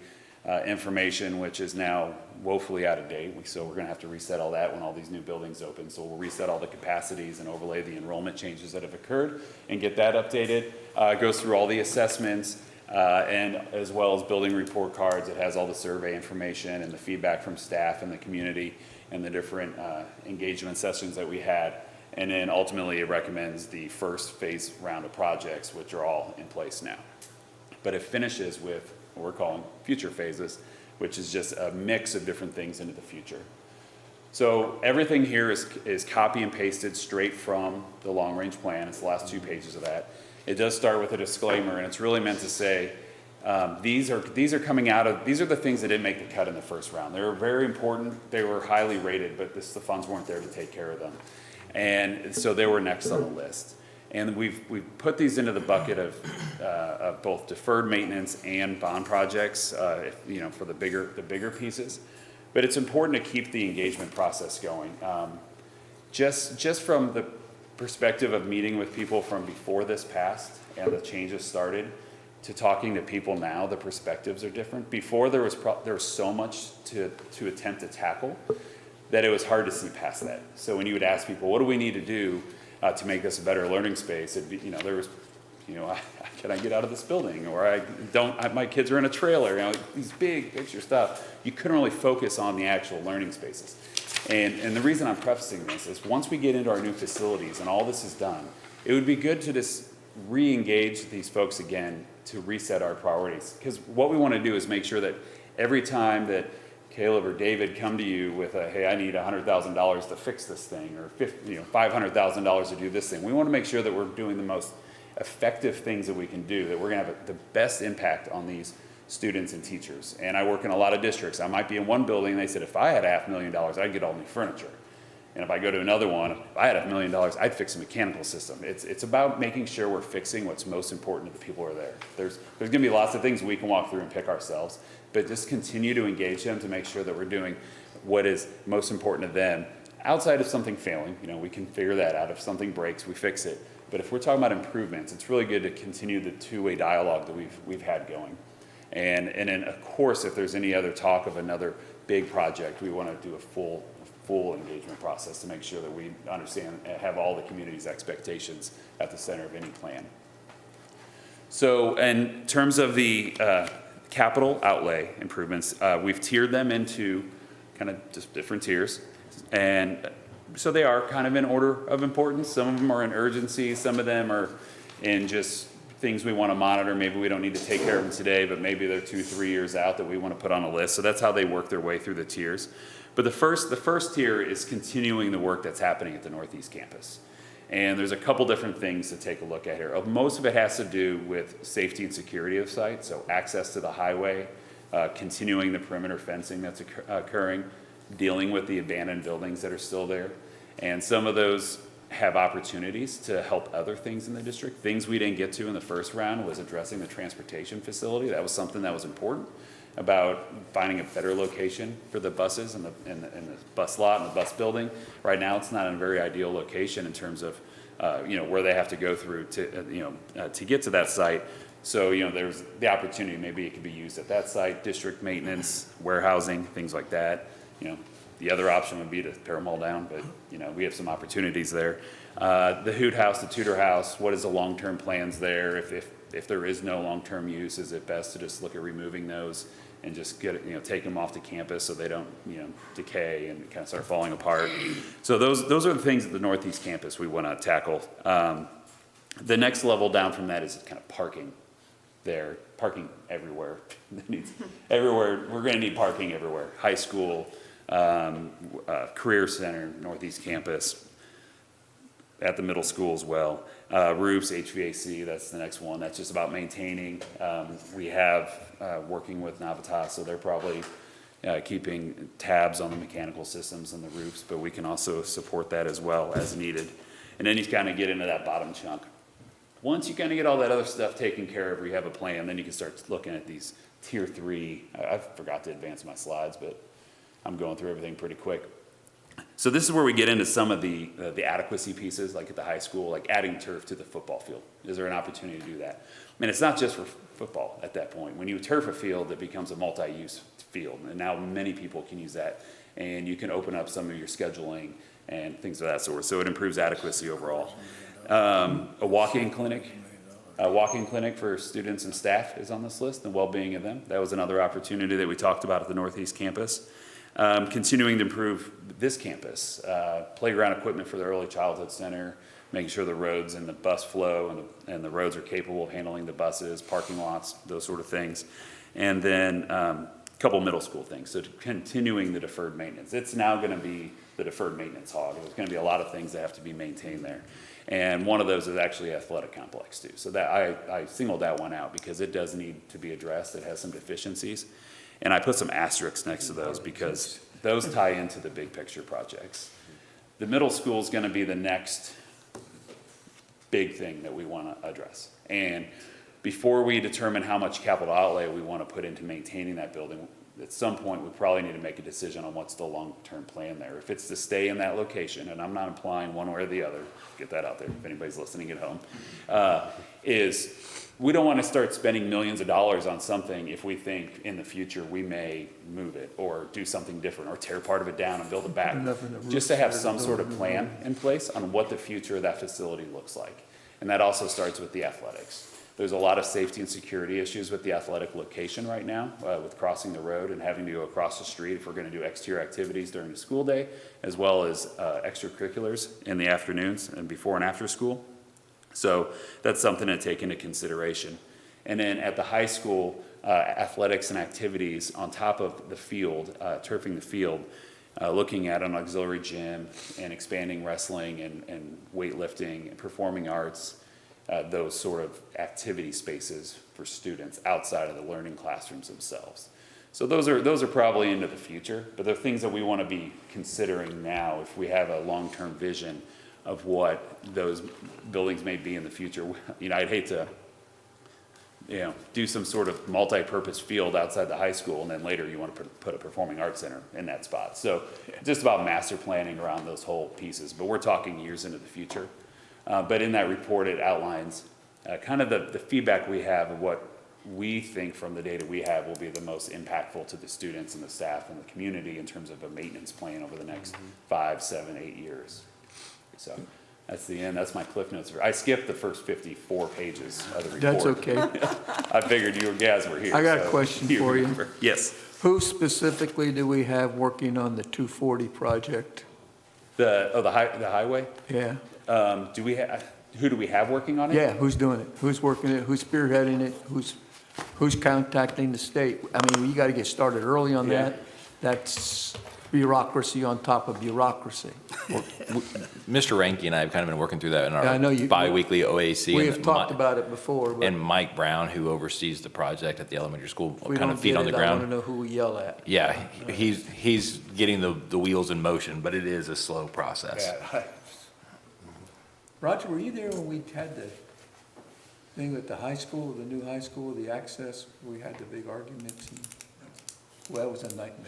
[SPEAKER 9] information, which is now woefully out of date. So we're going to have to reset all that when all these new buildings open. So we'll reset all the capacities and overlay the enrollment changes that have occurred and get that updated. It goes through all the assessments. And as well as building report cards. It has all the survey information and the feedback from staff and the community and the different engagement sessions that we had. And then ultimately it recommends the first phase round of projects, which are all in place now. But it finishes with what we're calling future phases, which is just a mix of different things into the future. So everything here is copy and pasted straight from the long range plan. It's the last 2 pages of that. It does start with a disclaimer, and it's really meant to say, these are the things that didn't make the cut in the first round. They were very important, they were highly rated, but the funds weren't there to take care of them. And so they were next on the list. And we've put these into the bucket of both deferred maintenance and bond projects, for the bigger pieces. But it's important to keep the engagement process going. Just from the perspective of meeting with people from before this passed and the changes started to talking to people now, the perspectives are different. Before there was so much to attempt to tackle that it was hard to see past that. So when you would ask people, what do we need to do to make this a better learning space? It'd be, there was, can I get out of this building? Or my kids are in a trailer, these big picture stuff. You couldn't really focus on the actual learning spaces. And the reason I'm prefacing this is once we get into our new facilities and all this is done, it would be good to just re-engage these folks again to reset our priorities. Because what we want to do is make sure that every time that Caleb or David come to you with hey, I need $100,000 to fix this thing, or $500,000 to do this thing, we want to make sure that we're doing the most effective things that we can do, that we're going to have the best impact on these students and teachers. And I work in a lot of districts. I might be in one building, and they said, if I had $500,000, I'd get all new furniture. And if I go to another one, if I had $1,000,000, I'd fix a mechanical system. It's about making sure we're fixing what's most important to the people who are there. There's going to be lots of things we can walk through and pick ourselves, but just continue to engage them to make sure that we're doing what is most important to them. Outside of something failing, we can figure that out. If something breaks, we fix it. But if we're talking about improvements, it's really good to continue the two-way dialogue that we've had going. And then, of course, if there's any other talk of another big project, we want to do a full engagement process to make sure that we understand and have all the community's expectations at the center of any plan. So in terms of the capital outlay improvements, we've tiered them into kind of just different tiers. And so they are kind of in order of importance. Some of them are in urgency, some of them are in just things we want to monitor. Maybe we don't need to take care of them today, but maybe they're 2-3 years out that we want to put on a list. So that's how they work their way through the tiers. But the first tier is continuing the work that's happening at the Northeast campus. And there's a couple different things to take a look at here. Most of it has to do with safety and security of site, so access to the highway, continuing the perimeter fencing that's occurring, dealing with the abandoned buildings that are still there. And some of those have opportunities to help other things in the district. Things we didn't get to in the first round was addressing the transportation facility. That was something that was important, about finding a better location for the buses and the bus lot and the bus building. Right now, it's not in a very ideal location in terms of, where they have to go through to get to that site. So, there's the opportunity, maybe it could be used at that site, district maintenance, warehousing, things like that. The other option would be to tear them all down, but, we have some opportunities there. The Hoot House, the Tudor House, what is the long-term plans there? If there is no long-term use, is it best to just look at removing those and just take them off the campus so they don't, decay and kind of start falling apart? So those are the things at the Northeast campus we want to tackle. The next level down from that is kind of parking there, parking everywhere. Everywhere, we're going to need parking everywhere. High school, Career Center, Northeast campus, at the middle school as well. Roofs, HVAC, that's the next one. That's just about maintaining. We have, working with Navitas, so they're probably keeping tabs on the mechanical systems and the roofs, but we can also support that as well as needed. And then you kind of get into that bottom chunk. Once you kind of get all that other stuff taken care of, or you have a plan, then you can start looking at these tier 3. I forgot to advance my slides, but I'm going through everything pretty quick. So this is where we get into some of the adequacy pieces, like at the high school, like adding turf to the football field. Is there an opportunity to do that? I mean, it's not just for football at that point. When you turf a field, it becomes a multi-use field, and now many people can use that, and you can open up some of your scheduling and things of that sort. So it improves adequacy overall. A walk-in clinic for students and staff is on this list, and well-being of them. That was another opportunity that we talked about at the Northeast campus. Continuing to improve this campus, playground equipment for the Early Childhood Center, making sure the roads and the bus flow and the roads are capable of handling the buses, parking lots, those sort of things. And then a couple middle school things, so continuing the deferred maintenance. It's now going to be the deferred maintenance hog. There's going to be a lot of things that have to be maintained there. And one of those is actually athletic complex too. So that I singled that one out because it does need to be addressed. It has some deficiencies. And I put some asterisks next to those because those tie into the big picture projects. The middle school is going to be the next big thing that we want to address. And before we determine how much capital outlay we want to put into maintaining that building, at some point we probably need to make a decision on what's the long-term plan there. If it's to stay in that location, and I'm not implying one way or the other, get that out there if anybody's listening at home, is we don't want to start spending millions of dollars on something if we think in the future we may move it or do something different or tear part of it down and build it back. Just to have some sort of plan in place on what the future of that facility looks like. And that also starts with the athletics. There's a lot of safety and security issues with the athletic location right now, with crossing the road and having to go across the street if we're going to do exterior activities during the school day, as well as extracurriculars in the afternoons and before and after school. So that's something to take into consideration. And then at the high school, athletics and activities on top of the field, turfing the field, looking at an auxiliary gym and expanding wrestling and weightlifting and performing arts, those sort of activity spaces for students outside of the learning classrooms themselves. So those are probably into the future, but they're things that we want to be considering now if we have a long-term vision of what those buildings may be in the future. I'd hate to, do some sort of multi-purpose field outside the high school, and then later you want to put a performing arts center in that spot. So just about master planning around those whole pieces, but we're talking years into the future. But in that report, it outlines kind of the feedback we have of what we think from the data we have will be the most impactful to the students and the staff and the community in terms of a maintenance plan over the next 5, 7, 8 years. So that's the end. That's my Cliff Notes. I skipped the first 54 pages of the report.
[SPEAKER 3] That's okay.
[SPEAKER 9] I figured you guys were here.
[SPEAKER 3] I got a
[SPEAKER 9] so
[SPEAKER 3] question for you.
[SPEAKER 9] remember. Yes.
[SPEAKER 3] Who specifically do we have working on the 240 project?
[SPEAKER 9] The highway?
[SPEAKER 3] Yeah,
[SPEAKER 9] Do we who do we have working on it?
[SPEAKER 3] yeah, who's doing it? Who's working it? Who's spearheading it? Who's contacting the state? I mean, you gotta get started early on
[SPEAKER 9] Yeah.
[SPEAKER 3] that. That's bureaucracy on top of bureaucracy.
[SPEAKER 5] Mr. Ranky and I have kind of been working through that in
[SPEAKER 3] Yeah, I know
[SPEAKER 5] our
[SPEAKER 3] you-
[SPEAKER 5] bi-weekly OAC.
[SPEAKER 3] We
[SPEAKER 5] and
[SPEAKER 3] have talked
[SPEAKER 5] Mi-
[SPEAKER 3] about it before, but
[SPEAKER 5] And Mike Brown, who oversees the project at the elementary school,
[SPEAKER 3] if we
[SPEAKER 5] kind
[SPEAKER 3] don't
[SPEAKER 5] of feet
[SPEAKER 3] get
[SPEAKER 5] on the
[SPEAKER 3] it, I wanna
[SPEAKER 5] ground.
[SPEAKER 3] know who we yell at.
[SPEAKER 5] Yeah, he's getting the wheels in motion, but it is a slow process.
[SPEAKER 9] Yeah.
[SPEAKER 3] Roger, were you there when we had the thing with the high school, the new high school, the access? We had the big arguments and, well, it was a nightmare.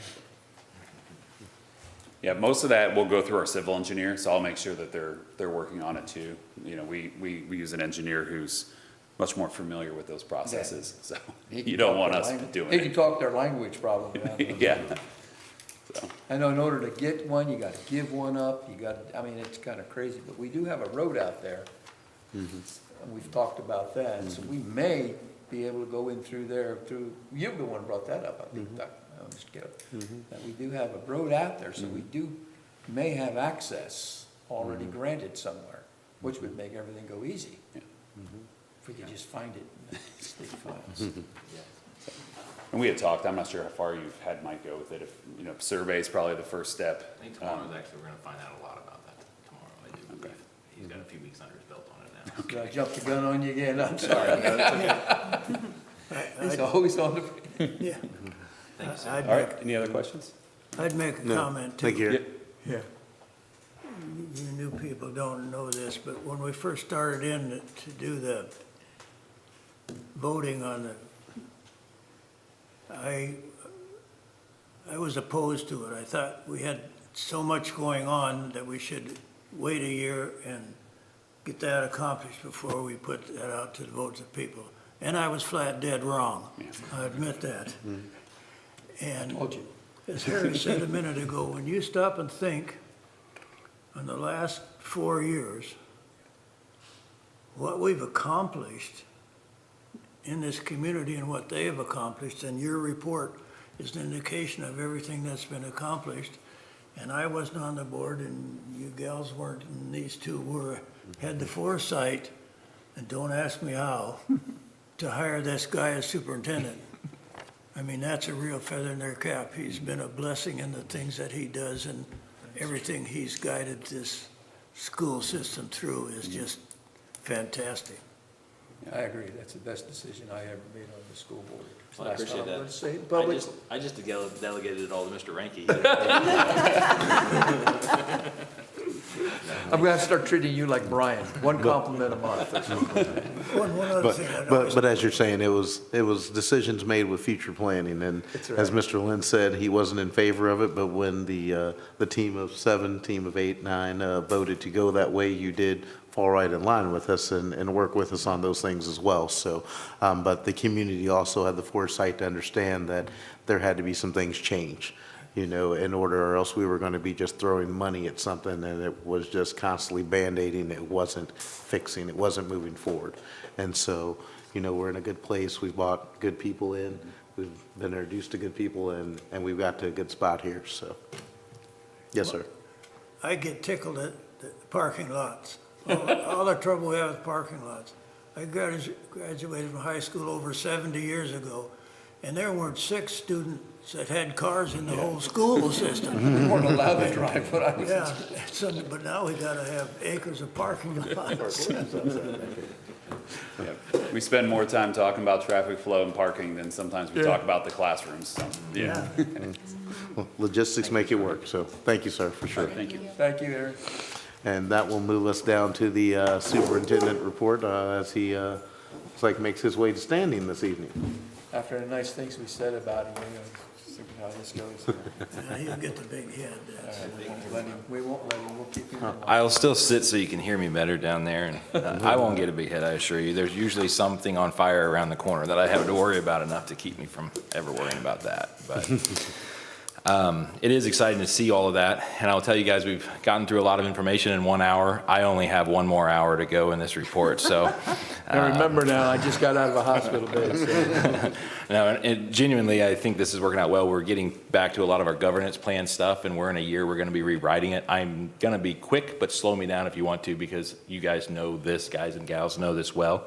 [SPEAKER 9] Yeah, most of that will go through our civil engineer, so I'll make sure that they're working on it too. You know, we use an engineer who's much more familiar with those processes, so
[SPEAKER 3] He can
[SPEAKER 9] you don't
[SPEAKER 3] talk
[SPEAKER 9] want
[SPEAKER 3] their
[SPEAKER 9] us
[SPEAKER 3] language.
[SPEAKER 9] doing
[SPEAKER 3] He can
[SPEAKER 9] it.
[SPEAKER 3] talk their language probably.
[SPEAKER 9] Yeah. So,
[SPEAKER 3] I know in order to get one, you gotta give one up, I mean, it's kinda crazy, but we do have a road out there. And we've talked about that, so we may be able to go in through there, you're the one who brought that up, I think, Doc, I'm just kidding. That we do have a road out there, so we may have access already granted somewhere, which would make everything go easy.
[SPEAKER 9] Yeah.
[SPEAKER 3] If we could just find it in the state files.
[SPEAKER 9] and we had talked, I'm not sure how far you've had Mike go with it, if, you know, survey is probably the first step.
[SPEAKER 5] I think tomorrow's actually, we're gonna find out a lot about that tomorrow, I do believe. He's got a few weeks under his belt on it now.
[SPEAKER 3] Did I jump the gun on you again? I'm sorry. It's always on the.
[SPEAKER 4] Yeah. I'd
[SPEAKER 9] All
[SPEAKER 4] make,
[SPEAKER 9] right, any other questions?
[SPEAKER 4] I'd make a
[SPEAKER 1] No,
[SPEAKER 4] comment too.
[SPEAKER 1] thank you.
[SPEAKER 3] Yeah.
[SPEAKER 4] You new people don't know this, but when we first started in to do the voting on I was opposed to it. I thought we had so much going on that we should wait a year and get that accomplished before we put that out to the votes of people. And I was flat dead wrong. I admit that. And
[SPEAKER 3] Told you.
[SPEAKER 4] as Harry said a minute ago, when you stop and think on the last 4 years, what we've accomplished in this community and what they have accomplished, and your report is an indication of everything that's been accomplished. And I wasn't on the board, and you gals weren't, and these two were, had the foresight, and don't ask me how, to hire this guy as superintendent. I mean, that's a real feather in their cap. He's been a blessing in the things that he does, and everything he's guided this school system through is just fantastic.
[SPEAKER 3] I agree, that's the best decision I ever made on the school board.
[SPEAKER 5] Well, I
[SPEAKER 3] Last
[SPEAKER 5] appreciate
[SPEAKER 3] time I'm
[SPEAKER 5] that.
[SPEAKER 3] gonna say it in public.
[SPEAKER 5] I just delegated it all to Mr. Ranky.
[SPEAKER 3] I'm gonna start treating you like Brian, one compliment a month or something.
[SPEAKER 4] One other thing I'd
[SPEAKER 1] But,
[SPEAKER 4] always,
[SPEAKER 1] but as you're saying, it was decisions made with future planning, and
[SPEAKER 3] That's
[SPEAKER 1] as
[SPEAKER 3] right.
[SPEAKER 1] Mr. Lynn said, he wasn't in favor of it, but when the team of 7, team of 8, 9 voted to go that way, you did fall right in line with us and work with us on those things as well, so, but the community also had the foresight to understand that there had to be some things change, you know, in order, or else we were gonna be just throwing money at something, and it was just constantly Band-Aiding, it wasn't fixing, it wasn't moving forward. And so, you know, we're in a good place, we've brought good people in, we've been introduced to good people, and we've got to a good spot here, so. Yes, sir.
[SPEAKER 4] I get tickled at the parking lots. All the trouble we have with parking lots. I graduated from high school over 70 years ago, and there weren't 6 students that had cars in the whole school system.
[SPEAKER 3] We weren't allowed to drive, but I was.
[SPEAKER 4] Yeah, but now we gotta have acres of parking lots.
[SPEAKER 9] Yeah. We spend more time talking about traffic flow and parking than sometimes we
[SPEAKER 3] Yeah.
[SPEAKER 9] talk about the classrooms, so, yeah.
[SPEAKER 1] Well, logistics make it work, so thank you, sir, for sure.
[SPEAKER 9] Thank you.
[SPEAKER 3] Thank you, Eric.
[SPEAKER 1] And that will move us down to the superintendent report as he, looks like makes his way to standing this evening.
[SPEAKER 3] After the nice things we said about him, see how this goes.
[SPEAKER 4] Yeah, he'll get the big head.
[SPEAKER 3] We won't let him, we'll keep him in line.
[SPEAKER 5] I'll still sit so you can hear me better down there, and I won't get a big head, I assure you. There's usually something on fire around the corner that I have to worry about enough to keep me from ever worrying about that. But It is exciting to see all of that, and I'll tell you guys, we've gotten through a lot of information in 1 hour. I only have one more hour to go in this report, so.
[SPEAKER 3] I remember now, I just got out of a hospital bed, so.
[SPEAKER 5] No, and genuinely, I think this is working out well. We're getting back to a lot of our governance plan stuff, and we're in a year, we're gonna be rewriting it. I'm gonna be quick, but slow me down if you want to, because you guys know this, guys and gals know this well.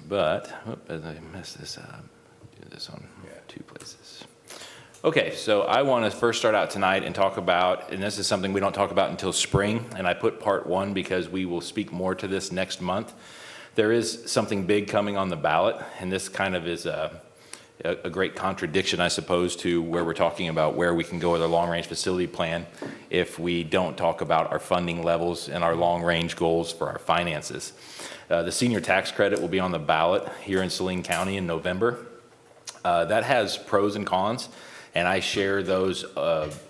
[SPEAKER 5] But, as I messed this up, do this on 2 places. Okay, so I want to first start out tonight and talk about, and this is something we don't talk about until spring, and I put part 1 because we will speak more to this next month. There is something big coming on the ballot, and this kind of is a great contradiction, I suppose, to where we're talking about where we can go with our long-range facility plan if we don't talk about our funding levels and our long-range goals for our finances. The senior tax credit will be on the ballot here in Saline County in November. That has pros and cons, and I share those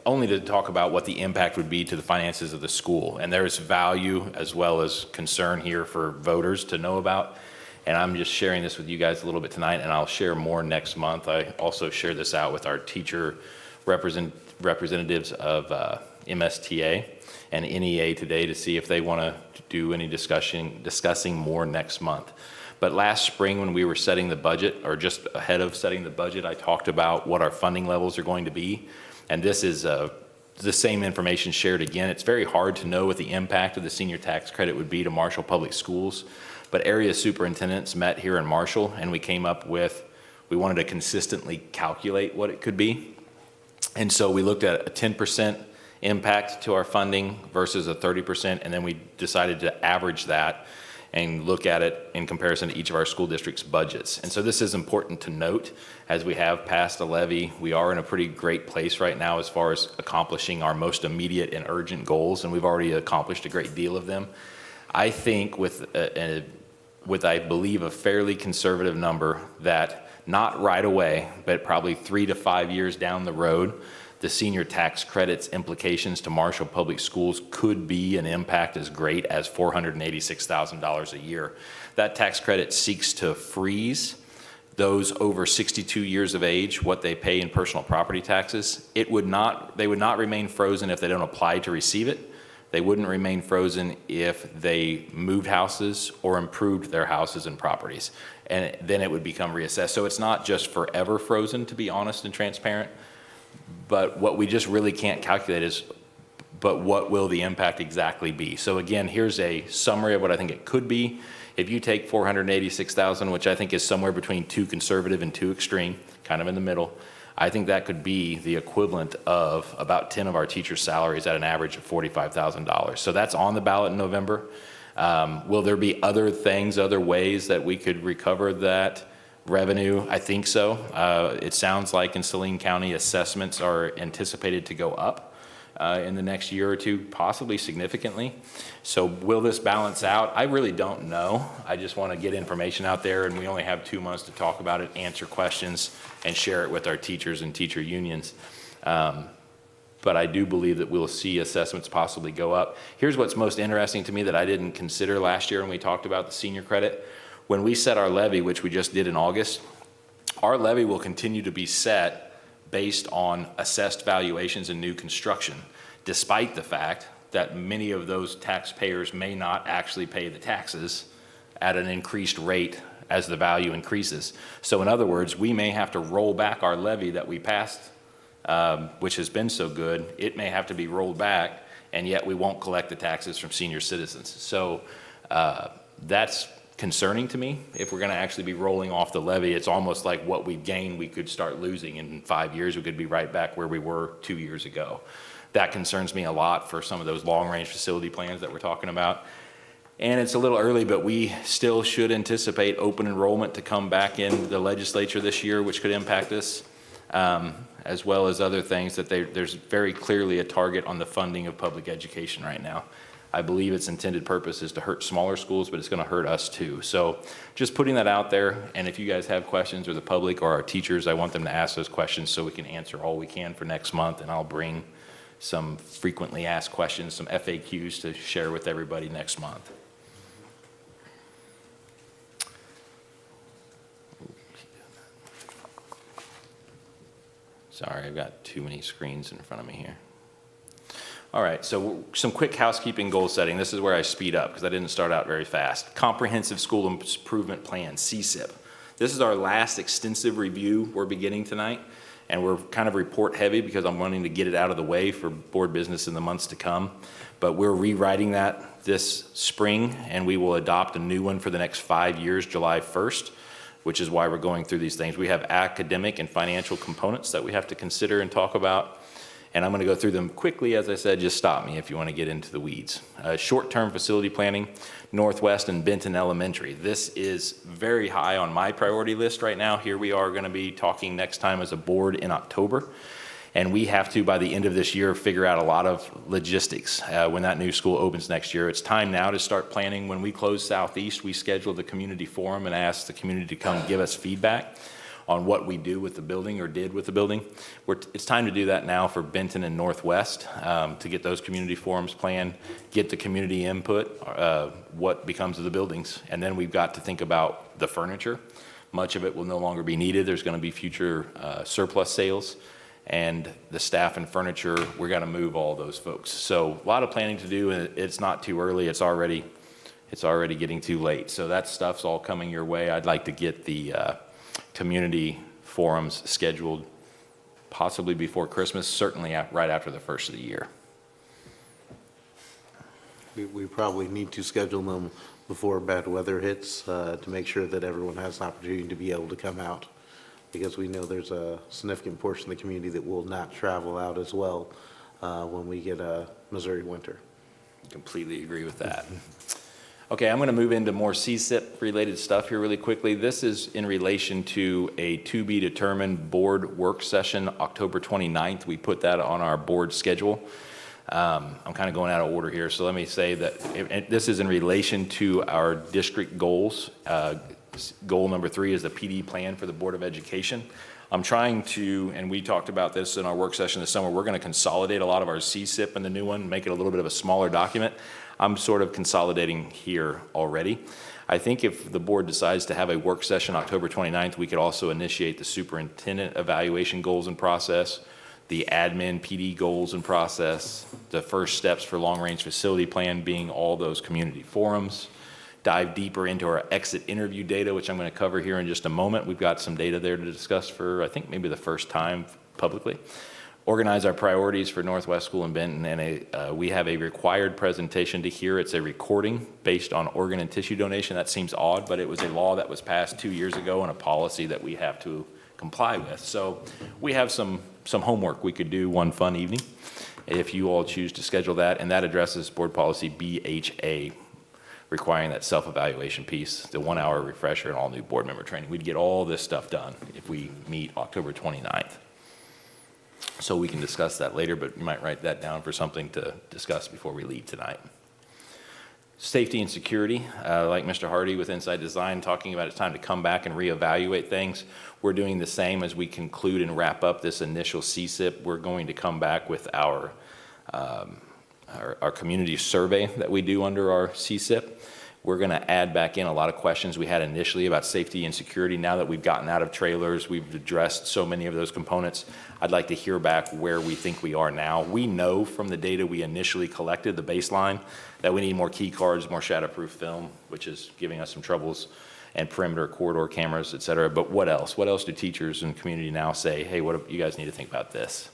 [SPEAKER 5] only to talk about what the impact would be to the finances of the school. And there's value as well as concern here for voters to know about. And I'm just sharing this with you guys a little bit tonight, and I'll share more next month. I also share this out with our teacher representatives of MSTA and NEA today to see if they want to do any discussing more next month. But last spring, when we were setting the budget, or just ahead of setting the budget, I talked about what our funding levels are going to be. And this is the same information shared again. It's very hard to know what the impact of the senior tax credit would be to Marshall Public Schools. But area superintendents met here in Marshall, and we came up with, we wanted to consistently calculate what it could be. And so we looked at a 10% impact to our funding versus a 30%, and then we decided to average that and look at it in comparison to each of our school districts' budgets. And so this is important to note. As we have passed a levy, we are in a pretty great place right now as far as accomplishing our most immediate and urgent goals, and we've already accomplished a great deal of them. I think with I believe a fairly conservative number that not right away, but probably 3 to 5 years down the road, the senior tax credit's implications to Marshall Public Schools could be an impact as great as $486,000 a year. That tax credit seeks to freeze those over 62 years of age, what they pay in personal property taxes. They would not remain frozen if they don't apply to receive it. They wouldn't remain frozen if they moved houses or improved their houses and properties. And then it would become reassessed. So it's not just forever frozen, to be honest and transparent. But what we just really can't calculate is, but what will the impact exactly be? So again, here's a summary of what I think it could be. If you take 486,000, which I think is somewhere between too conservative and too extreme, kind of in the middle, I think that could be the equivalent of about 10 of our teachers' salaries at an average of $45,000. So that's on the ballot in November. Will there be other things, other ways that we could recover that revenue? I think so. It sounds like in Saline County, assessments are anticipated to go up in the next year or two, possibly significantly. So will this balance out? I really don't know. I just want to get information out there, and we only have 2 months to talk about it, answer questions, and share it with our teachers and teacher unions. But I do believe that we'll see assessments possibly go up. Here's what's most interesting to me that I didn't consider last year when we talked about the senior credit. When we set our levy, which we just did in August, our levy will continue to be set based on assessed valuations in new construction, despite the fact that many of those taxpayers may not actually pay the taxes at an increased rate as the value increases. So in other words, we may have to roll back our levy that we passed, which has been so good. It may have to be rolled back, and yet we won't collect the taxes from senior citizens. So that's concerning to me. If we're going to actually be rolling off the levy, it's almost like what we've gained we could start losing. In 5 years, we could be right back where we were 2 years ago. That concerns me a lot for some of those long-range facility plans that we're talking about. And it's a little early, but we still should anticipate open enrollment to come back in the legislature this year, which could impact us, as well as other things that there's very clearly a target on the funding of public education right now. I believe its intended purpose is to hurt smaller schools, but it's going to hurt us too. So just putting that out there, and if you guys have questions, or the public or our teachers, I want them to ask those questions so we can answer all we can for next month, and I'll bring some frequently asked questions, some FAQs to share with everybody next month. Sorry, I've got too many screens in front of me here. All right, so some quick housekeeping goal setting. This is where I speed up because I didn't start out very fast. Comprehensive School Improvement Plan, CSIP. This is our last extensive review we're beginning tonight, and we're kind of report heavy because I'm wanting to get it out of the way for board business in the months to come. But we're rewriting that this spring, and we will adopt a new one for the next 5 years, July 1st, which is why we're going through these things. We have academic and financial components that we have to consider and talk about. And I'm going to go through them quickly. As I said, just stop me if you want to get into the weeds. Short-term facility planning, Northwest and Benton Elementary. This is very high on my priority list right now. Here we are going to be talking next time as a board in October. And we have to, by the end of this year, figure out a lot of logistics when that new school opens next year. It's time now to start planning. When we close Southeast, we scheduled the community forum and asked the community to come give us feedback on what we do with the building or did with the building. It's time to do that now for Benton and Northwest to get those community forums planned, get the community input, what becomes of the buildings. And then we've got to think about the furniture. Much of it will no longer be needed. There's going to be future surplus sales. And the staff and furniture, we're going to move all those folks. So a lot of planning to do, and it's not too early. It's already getting too late. So that stuff's all coming your way. I'd like to get the community forums scheduled possibly before Christmas, certainly right after the first of the year.
[SPEAKER 1] We probably need to schedule them before bad weather hits to make sure that everyone has an opportunity to be able to come out, because we know there's a significant portion of the community that will not travel out as well when we get a Missouri winter.
[SPEAKER 5] Completely agree with that. Okay, I'm going to move into more CSIP related stuff here really quickly. This is in relation to a to be determined board work session, October 29th. We put that on our board schedule. I'm kind of going out of order here, so let me say that this is in relation to our district goals. Goal number 3 is the PD plan for the Board of Education. I'm trying to, and we talked about this in our work session this summer, we're going to consolidate a lot of our CSIP in the new one, make it a little bit of a smaller document. I'm sort of consolidating here already. I think if the board decides to have a work session October 29th, we could also initiate the superintendent evaluation goals and process, the admin PD goals and process, the first steps for long-range facility plan being all those community forums, dive deeper into our exit interview data, which I'm going to cover here in just a moment. We've got some data there to discuss for, I think, maybe the first time publicly. Organize our priorities for Northwest School in Benton, and we have a required presentation to hear. It's a recording based on organ and tissue donation. That seems odd, but it was a law that was passed 2 years ago and a policy that we have to comply with. So we have some homework we could do one fun evening if you all choose to schedule that, and that addresses board policy BHA, requiring that self-evaluation piece, the 1-hour refresher, and all new board member training. We'd get all this stuff done if we meet October 29th. So we can discuss that later, but you might write that down for something to discuss before we leave tonight. Safety and security, like Mr. Hardy with Inside Design, talking about it's time to come back and reevaluate things. We're doing the same as we conclude and wrap up this initial CSIP. We're going to come back with our community survey that we do under our CSIP. We're going to add back in a lot of questions we had initially about safety and security. Now that we've gotten out of trailers, we've addressed so many of those components. I'd like to hear back where we think we are now. We know from the data we initially collected, the baseline, that we need more key cards, more shatterproof film, which is giving us some troubles, and perimeter corridor cameras, et cetera. But what else? What else do teachers and community now say, hey, what you guys need to think about this?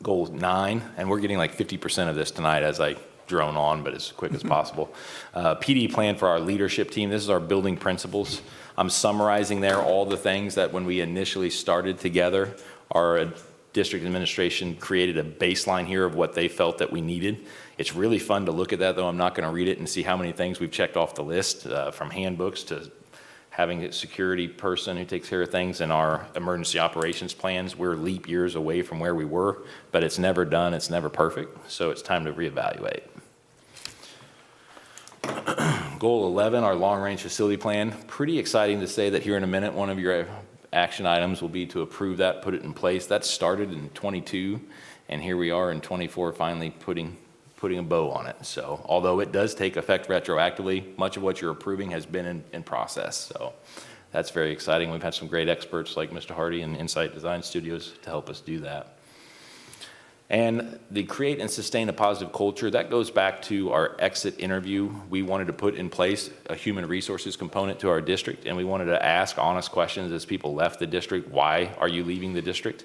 [SPEAKER 5] Goal 9, and we're getting like 50% of this tonight as I drone on, but as quick as possible. PD plan for our leadership team. This is our building principles. I'm summarizing there all the things that when we initially started together, our district administration created a baseline here of what they felt that we needed. It's really fun to look at that, though. I'm not going to read it and see how many things we've checked off the list, from handbooks to having a security person who takes care of things in our emergency operations plans. We're leap years away from where we were, but it's never done, it's never perfect, so it's time to reevaluate. Goal 11, our long-range facility plan. Pretty exciting to say that here in a minute, one of your action items will be to approve that, put it in place. That started in 22, and here we are in 24, finally putting a bow on it. So although it does take effect retroactively, much of what you're approving has been in process. So that's very exciting. We've had some great experts like Mr. Hardy and Insight Design Studios to help us do that. And the create and sustain a positive culture, that goes back to our exit interview. We wanted to put in place a human resources component to our district, and we wanted to ask honest questions as people left the district. Why are you leaving the district?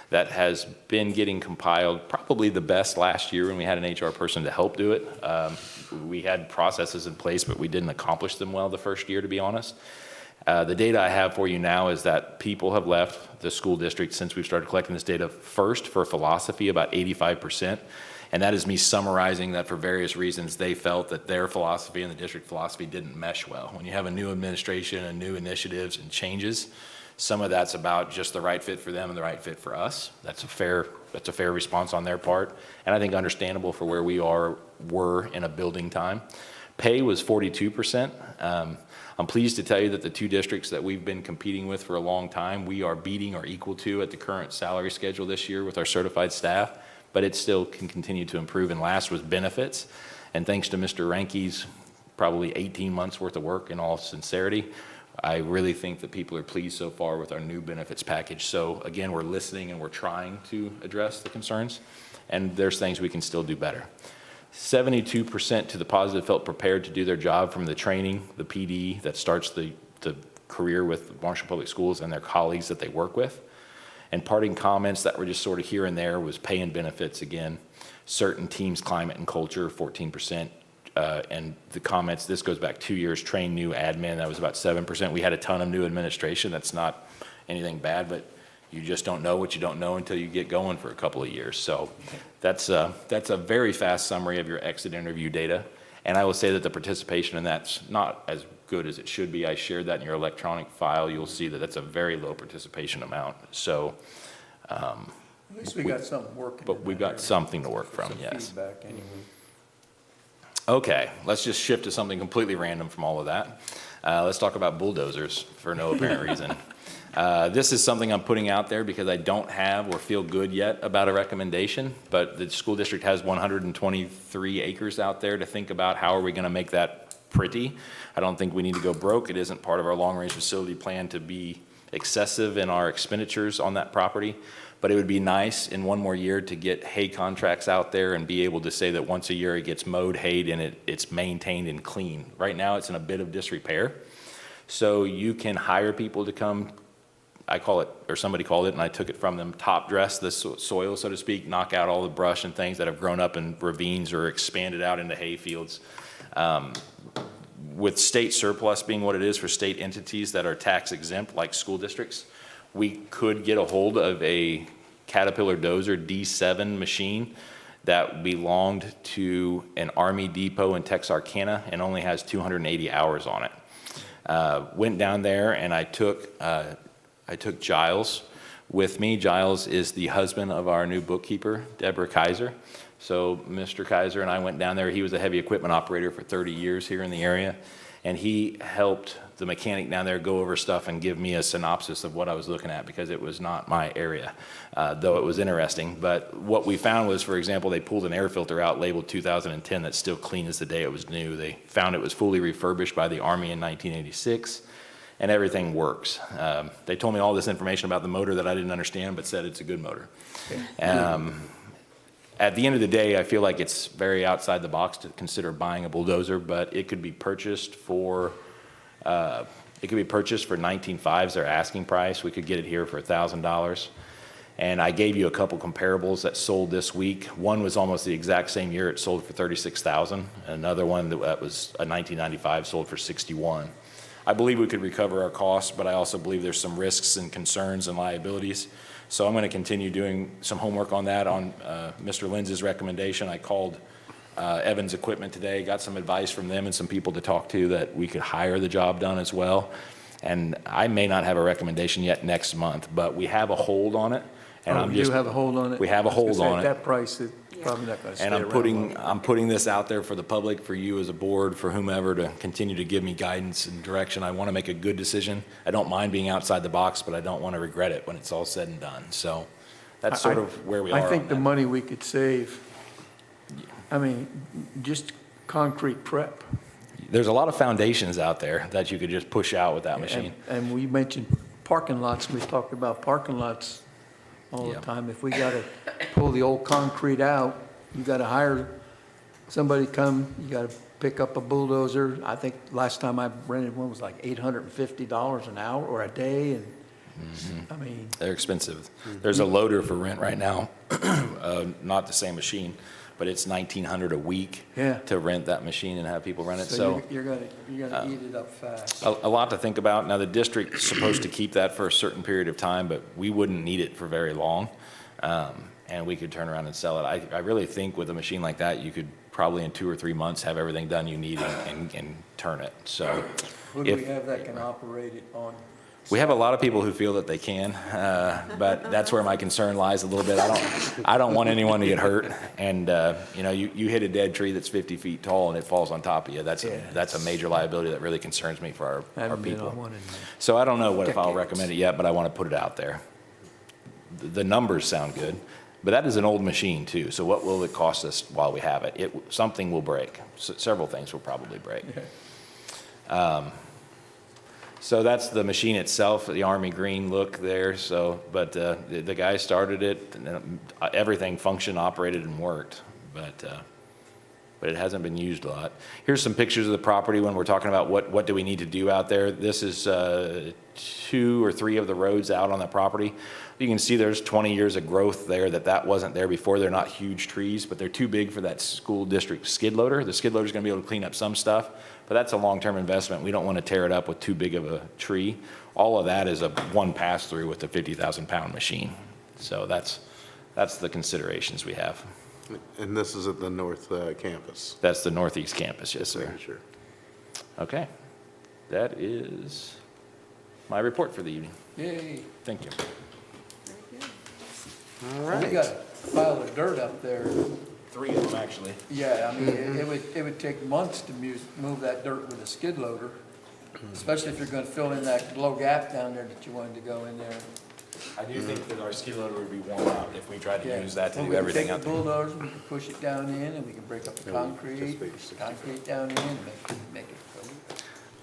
[SPEAKER 5] That has been getting compiled probably the best last year when we had an HR person to help do it. We had processes in place, but we didn't accomplish them well the first year, to be honest. The data I have for you now is that people have left the school district since we've started collecting this data first for philosophy, about 85%. And that is me summarizing that for various reasons they felt that their philosophy and the district philosophy didn't mesh well. When you have a new administration and new initiatives and changes, some of that's about just the right fit for them and the right fit for us. That's a fair response on their part, and I think understandable for where we were in a building time. Pay was 42%. I'm pleased to tell you that the two districts that we've been competing with for a long time, we are beating or equal to at the current salary schedule this year with our certified staff, but it still can continue to improve. And last was benefits. And thanks to Mr. Ranke's probably 18 months worth of work, in all sincerity, I really think that people are pleased so far with our new benefits package. So again, we're listening and we're trying to address the concerns, and there's things we can still do better. 72% to the positive felt prepared to do their job from the training, the PD that starts the career with Marshall Public Schools and their colleagues that they work with. And parting comments that were just sort of here and there was pay and benefits again. Certain teams, climate and culture, 14%. And the comments, this goes back 2 years, train new admin, that was about 7%. We had a ton of new administration. That's not anything bad, but you just don't know what you don't know until you get going for a couple of years. So that's a very fast summary of your exit interview data. And I will say that the participation in that's not as good as it should be. I shared that in your electronic file. You'll see that that's a very low participation amount. So,
[SPEAKER 3] At least we got something working.
[SPEAKER 5] but
[SPEAKER 3] in
[SPEAKER 5] we've
[SPEAKER 3] that
[SPEAKER 5] got
[SPEAKER 3] area.
[SPEAKER 5] something to work from,
[SPEAKER 3] Some
[SPEAKER 5] yes.
[SPEAKER 3] feedback anyway.
[SPEAKER 5] Okay, let's just shift to something completely random from all of that. Let's talk about bulldozers for no apparent reason. This is something I'm putting out there because I don't have or feel good yet about a recommendation, but the school district has 123 acres out there to think about how are we going to make that pretty. I don't think we need to go broke. It isn't part of our long-range facility plan to be excessive in our expenditures on that property. But it would be nice in one more year to get hay contracts out there and be able to say that once a year it gets mowed, hayed, and it's maintained and clean. Right now, it's in a bit of disrepair. So you can hire people to come, I call it, or somebody called it, and I took it from them, top dress the soil, so to speak, knock out all the brush and things that have grown up in ravines or expanded out into hay fields. With state surplus being what it is for state entities that are tax exempt, like school districts, we could get a hold of a Caterpillar dozer D7 machine that belonged to an Army depot in Texarkana and only has 280 hours on it. Went down there and I took Giles with me. Giles is the husband of our new bookkeeper, Deborah Kaiser. So Mr. Kaiser and I went down there. He was a heavy equipment operator for 30 years here in the area, and he helped the mechanic down there go over stuff and give me a synopsis of what I was looking at because it was not my area, though it was interesting. But what we found was, for example, they pulled an air filter out labeled 2010 that's still clean as the day it was new. They found it was fully refurbished by the Army in 1986, and everything works. They told me all this information about the motor that I didn't understand, but said it's a good motor. At the end of the day, I feel like it's very outside the box to consider buying a bulldozer, but it could be purchased for $19,500, their asking price. We could get it here for $1,000. And I gave you a couple comparables that sold this week. One was almost the exact same year. It sold for $36,000. Another one that was a 1995 sold for $61,000. I believe we could recover our costs, but I also believe there's some risks and concerns and liabilities. So I'm going to continue doing some homework on that on Mr. Lenz's recommendation. I called Evans Equipment today, got some advice from them and some people to talk to that we could hire the job done as well. And I may not have a recommendation yet next month, but we have a hold on it. And
[SPEAKER 3] You have a hold on it?
[SPEAKER 5] We have a hold on
[SPEAKER 3] At
[SPEAKER 5] it.
[SPEAKER 3] that price, it's probably not going to stay
[SPEAKER 5] And
[SPEAKER 3] around.
[SPEAKER 5] I'm putting this out there for the public, for you as a board, for whomever to continue to give me guidance and direction. I want to make a good decision. I don't mind being outside the box, but I don't want to regret it when it's all said and done. So that's sort of where we are
[SPEAKER 3] I think
[SPEAKER 5] on
[SPEAKER 3] the
[SPEAKER 5] that.
[SPEAKER 3] money we could save, I mean, just concrete prep.
[SPEAKER 5] there's a lot of foundations out there that you could just push out with that machine.
[SPEAKER 3] And we mentioned parking lots, we talked about parking lots all the
[SPEAKER 5] Yeah.
[SPEAKER 3] time. If we gotta pull the old concrete out, you gotta hire somebody to come, you gotta pick up a bulldozer. I think last time I rented one was like $850 an hour or a day, and, I mean,
[SPEAKER 5] They're expensive. There's a loader for rent right now, not the same machine, but it's $1,900 a week
[SPEAKER 3] Yeah.
[SPEAKER 5] to rent that machine and have people rent it.
[SPEAKER 3] so you're gonna eat it up fast.
[SPEAKER 5] A lot to think about. Now, the district's supposed to keep that for a certain period of time, but we wouldn't need it for very long. And we could turn around and sell it. I really think with a machine like that, you could probably in 2 or 3 months have everything done you need and turn it. So
[SPEAKER 3] Who do we
[SPEAKER 5] if-
[SPEAKER 3] have that can operate it on?
[SPEAKER 5] we have a lot of people who feel that they can, but that's where my concern lies a little bit. I don't want anyone to get hurt. And, you know, you hit a dead tree that's 50 feet tall and it falls on top of you. That's a major liability that really concerns me for our
[SPEAKER 3] Haven't been
[SPEAKER 5] people.
[SPEAKER 3] on one in
[SPEAKER 5] So I don't know if I'll
[SPEAKER 3] decades.
[SPEAKER 5] recommend it yet, but I want to put it out there. The numbers sound good, but that is an old machine too. So what will it cost us while we have it? Something will break. Several things will probably break. So that's the machine itself, the Army green look there. So, but the guy started it, and everything functioned, operated, and worked. But it hasn't been used a lot. Here's some pictures of the property when we're talking about what do we need to do out there. This is 2 or 3 of the roads out on that property. You can see there's 20 years of growth there that wasn't there before. They're not huge trees, but they're too big for that school district skid loader. The skid loader's gonna be able to clean up some stuff, but that's a long-term investment. We don't want to tear it up with too big of a tree. All of that is a one pass-through with the 50,000-pound machine. So that's the considerations we have.
[SPEAKER 1] And this is at the north campus.
[SPEAKER 5] That's the northeast campus, yes, sir.
[SPEAKER 1] Very sure.
[SPEAKER 5] Okay. That is my report for the evening.
[SPEAKER 3] Yay.
[SPEAKER 5] Thank you.
[SPEAKER 1] All
[SPEAKER 3] We got a pile of dirt up there.
[SPEAKER 5] 3 of them, actually.
[SPEAKER 3] Yeah, I mean, it would take months to move that dirt with a skid loader, especially if you're gonna fill in that low gap down there that you wanted to go in there.
[SPEAKER 5] I do think that our skid loader would be worn out if we tried to
[SPEAKER 3] Yeah.
[SPEAKER 5] use that to
[SPEAKER 3] Well,
[SPEAKER 5] do
[SPEAKER 3] we can
[SPEAKER 5] everything
[SPEAKER 3] take
[SPEAKER 5] out
[SPEAKER 3] the
[SPEAKER 5] there.
[SPEAKER 3] bulldozer, we can push it down in, and we can break up the concrete down in, and make it go.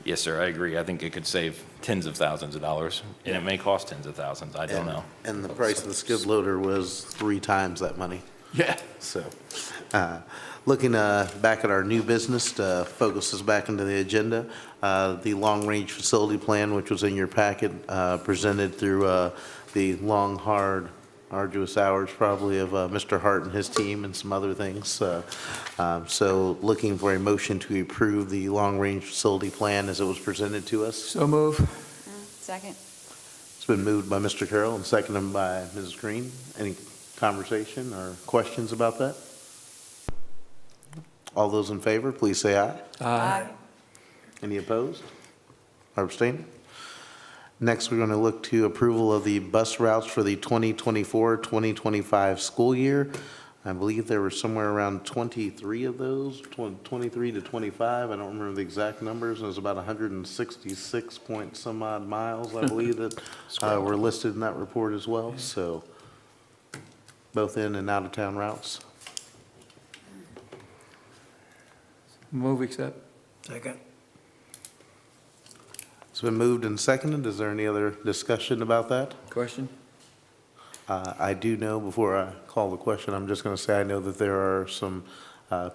[SPEAKER 5] Yes, sir, I agree. I think it could save tens of thousands of dollars, and it may cost tens of thousands. I don't know.
[SPEAKER 1] And the price of the skid loader was 3 times that money.
[SPEAKER 3] Yeah.
[SPEAKER 1] So, looking back at our new business, to focus us back into the agenda, the long-range facility plan, which was in your packet, presented through the long, hard, arduous hours probably of Mr. Hart and his team and some other things. So looking for a motion to approve the long-range facility plan as it was presented to us.
[SPEAKER 3] So move.
[SPEAKER 2] Second.
[SPEAKER 1] It's been moved by Mr. Carroll and seconded by Mrs. Green. Any conversation or questions about that? All those in favor, please say aye.
[SPEAKER 2] Aye.
[SPEAKER 1] Any opposed or abstaining? Next, we're going to look to approval of the bus routes for the 2024-2025 school year. I believe there were somewhere around 23 of those, 23 to 25. I don't remember the exact numbers. It was about 166 point some odd miles, I believe, that were listed in that report as well. So both in and out of town routes.
[SPEAKER 3] Move accept.
[SPEAKER 4] Second.
[SPEAKER 1] It's been moved and seconded. Is there any other discussion about that?
[SPEAKER 3] Question?
[SPEAKER 1] I do know, before I call the question, I'm just going to say I know that there are some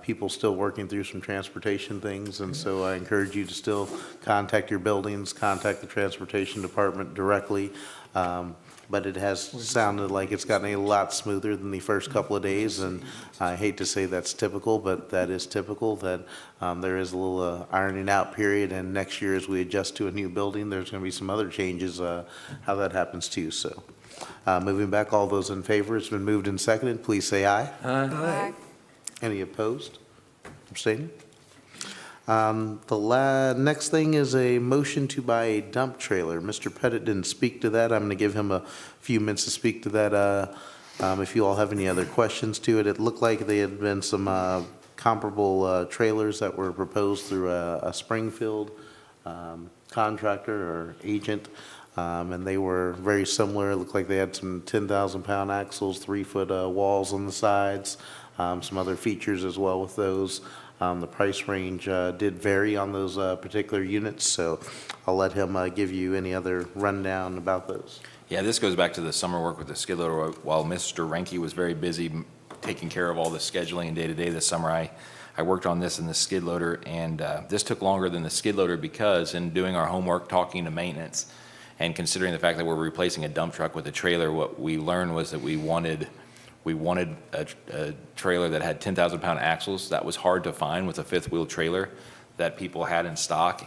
[SPEAKER 1] people still working through some transportation things, and so I encourage you to still contact your buildings, contact the transportation department directly. But it has sounded like it's gotten a lot smoother than the first couple of days, and I hate to say that's typical, but that is typical, that there is a little ironing out period, and next year as we adjust to a new building, there's going to be some other changes, how that happens too, so. Moving back, all those in favor, it's been moved and seconded, please say aye.
[SPEAKER 2] Aye.
[SPEAKER 1] Any opposed? Abstaining? Next thing is a motion to buy a dump trailer. Mr. Pettit didn't speak to that. I'm going to give him a few minutes to speak to that. If you all have any other questions to it, it looked like there had been some comparable trailers that were proposed through a Springfield contractor or agent. And they were very similar. It looked like they had some 10,000-pound axles, 3-foot walls on the sides, some other features as well with those. The price range did vary on those particular units, so I'll let him give you any other rundown about those.
[SPEAKER 5] Yeah, this goes back to the summer work with the skid loader. While Mr. Renke was very busy taking care of all the scheduling and day-to-day this summer, I worked on this in the skid loader, and this took longer than the skid loader because in doing our homework, talking to maintenance, and considering the fact that we're replacing a dump truck with a trailer, what we learned was that we wanted a trailer that had 10,000-pound axles. That was hard to find with a fifth-wheel trailer that people had in stock.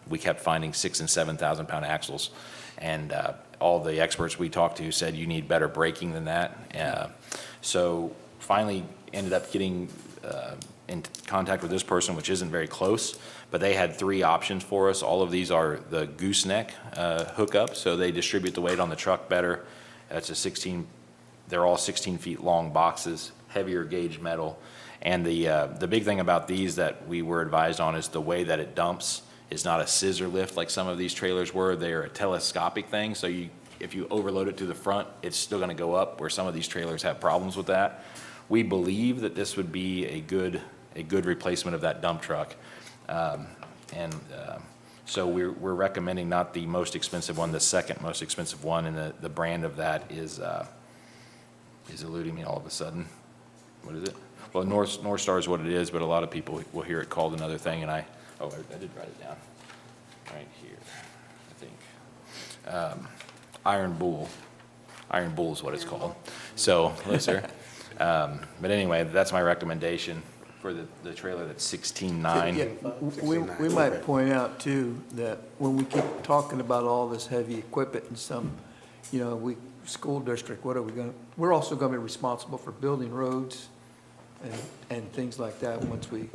[SPEAKER 5] We kept finding 6,000 and 7,000-pound axles, and all the experts we talked to said you need better braking than that. So finally ended up getting in contact with this person, which isn't very close, but they had 3 options for us. All of these are the gooseneck hookup, so they distribute the weight on the truck better. They're all 16 feet long boxes, heavier gauge metal. And the big thing about these that we were advised on is the way that it dumps is not a scissor lift like some of these trailers were. They're a telescopic thing, so if you overload it to the front, it's still gonna go up, where some of these trailers have problems with that. We believe that this would be a good replacement of that dump truck. So we're recommending not the most expensive one, the second most expensive one, and the brand of that is eluding me all of a sudden. What is it? Well, North Star is what it is, but a lot of people will hear it called another thing, and I did write it down right here, I think. Iron Bull is what it's called. So, yes, sir. But anyway, that's my recommendation for the trailer that's 16.9.
[SPEAKER 3] Yeah, we might point out too, that when we keep talking about all this heavy equipment and some, school district, we're also gonna be responsible for building roads and things like that once we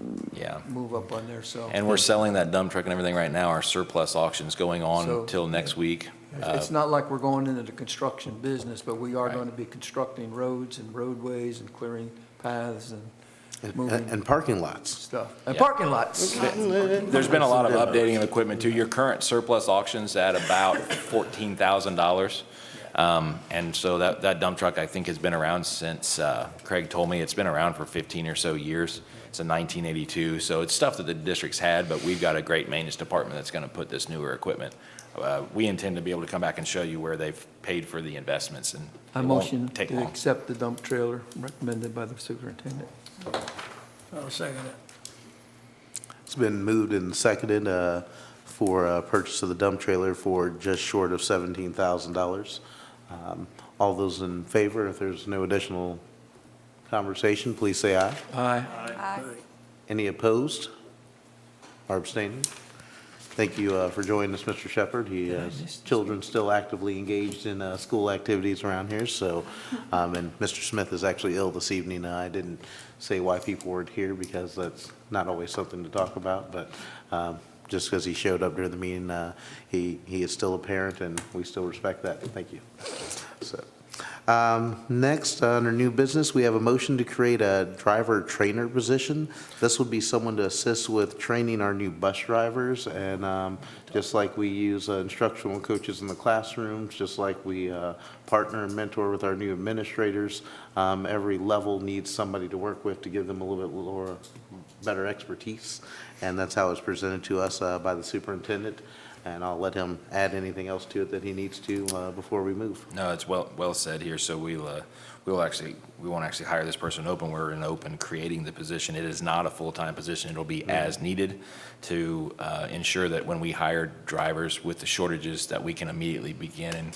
[SPEAKER 3] move up on there, so.
[SPEAKER 5] And we're selling that dump truck and everything right now. Our surplus auction's going on
[SPEAKER 3] So,
[SPEAKER 5] until next week.
[SPEAKER 3] It's not like we're going into the construction business, but we are
[SPEAKER 5] Right.
[SPEAKER 3] gonna be constructing roads and roadways and clearing paths and
[SPEAKER 1] And
[SPEAKER 3] moving
[SPEAKER 1] parking lots.
[SPEAKER 3] stuff. And
[SPEAKER 5] Yeah.
[SPEAKER 3] parking lots.
[SPEAKER 5] There's been a lot of updating of equipment too. Your current surplus auction's at about $14,000. And so that dump truck, I think, has been around since, Craig told me, it's been around for 15 or so years. It's a 1982, so it's stuff that the district's had, but we've got a great maintenance department that's gonna put this newer equipment. We intend to be able to come back and show you where they've paid for the investments, and
[SPEAKER 3] I
[SPEAKER 5] it won't
[SPEAKER 3] motion
[SPEAKER 5] take
[SPEAKER 3] to
[SPEAKER 5] long.
[SPEAKER 3] accept the dump trailer recommended by the superintendent.
[SPEAKER 4] I'll second it.
[SPEAKER 1] It's been moved and seconded for purchase of the dump trailer for just short of $17,000. All those in favor, if there's no additional conversation, please say aye.
[SPEAKER 3] Aye.
[SPEAKER 2] Aye.
[SPEAKER 1] Any opposed or abstaining? Thank you for joining us, Mr. Shepherd. He has children still actively engaged in school activities around here, so, and Mr. Smith is actually ill this evening. I didn't say why people weren't here because that's not always something to talk about, but just because he showed up during the meeting, he is still a parent, and we still respect that. Thank you. So, next, under new business, we have a motion to create a driver trainer position. This would be someone to assist with training our new bus drivers, and just like we use instructional coaches in the classrooms, just like we partner and mentor with our new administrators, every level needs somebody to work with to give them a little bit better expertise, and that's how it's presented to us by the superintendent. And I'll let him add anything else to it that he needs to before we move.
[SPEAKER 5] No, it's well said here, so we won't actually hire this person open. We're in open creating the position. It is not a full-time position. It'll be as needed to ensure that when we hire drivers with the shortages, that we can immediately begin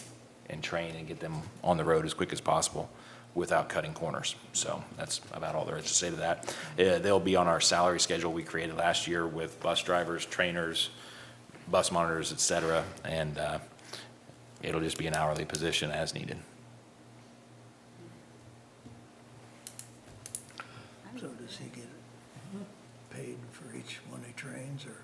[SPEAKER 5] and train and get them on the road as quick as possible without cutting corners. So that's about all there is to say to that. They'll be on our salary schedule we created last year with bus drivers, trainers, bus monitors, et cetera, and it'll just be an hourly position as needed.
[SPEAKER 4] So does he get paid for each one he trains, or?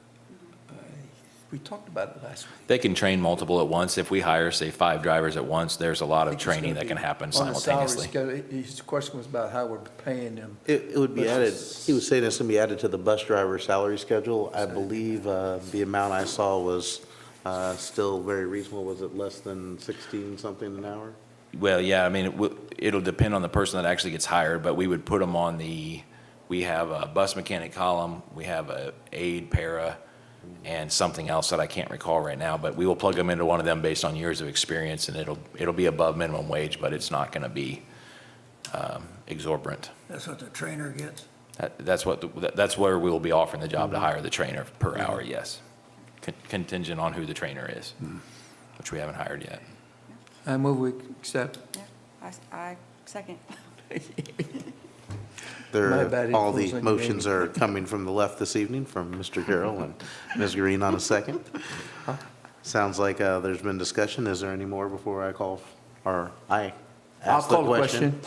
[SPEAKER 3] We talked about it last week.
[SPEAKER 5] They can train multiple at once. If we hire, say, 5 drivers at once, there's a lot of training that can happen
[SPEAKER 3] On the salary
[SPEAKER 5] simultaneously.
[SPEAKER 3] schedule, his question was about how we're paying them.
[SPEAKER 1] It would be added, he was saying it's going to be added to the bus driver salary schedule. I believe the amount I saw was still very reasonable. Was it less than 16 something an hour?
[SPEAKER 5] Well, yeah, I mean, it'll depend on the person that actually gets hired, but we would put them on the We have a bus mechanic column, we have a aide para, and something else that I can't recall right now, but we will plug them into one of them based on years of experience, and it'll be above minimum wage, but it's not gonna be exorbitant.
[SPEAKER 4] That's what the trainer gets?
[SPEAKER 5] That's where we will be offering the job to hire the trainer per hour, yes. Contingent on who the trainer is, which we haven't hired yet.
[SPEAKER 3] I move we accept.
[SPEAKER 2] Yeah, I second.
[SPEAKER 3] My bad
[SPEAKER 1] All the
[SPEAKER 3] influence on you,
[SPEAKER 1] motions
[SPEAKER 3] Amy.
[SPEAKER 1] are coming from the left this evening, from Mr. Carroll and Ms. Green on a second. Sounds like there's been discussion. Is there any more before I call, or I
[SPEAKER 3] I'll
[SPEAKER 1] ask the
[SPEAKER 3] call the
[SPEAKER 1] question?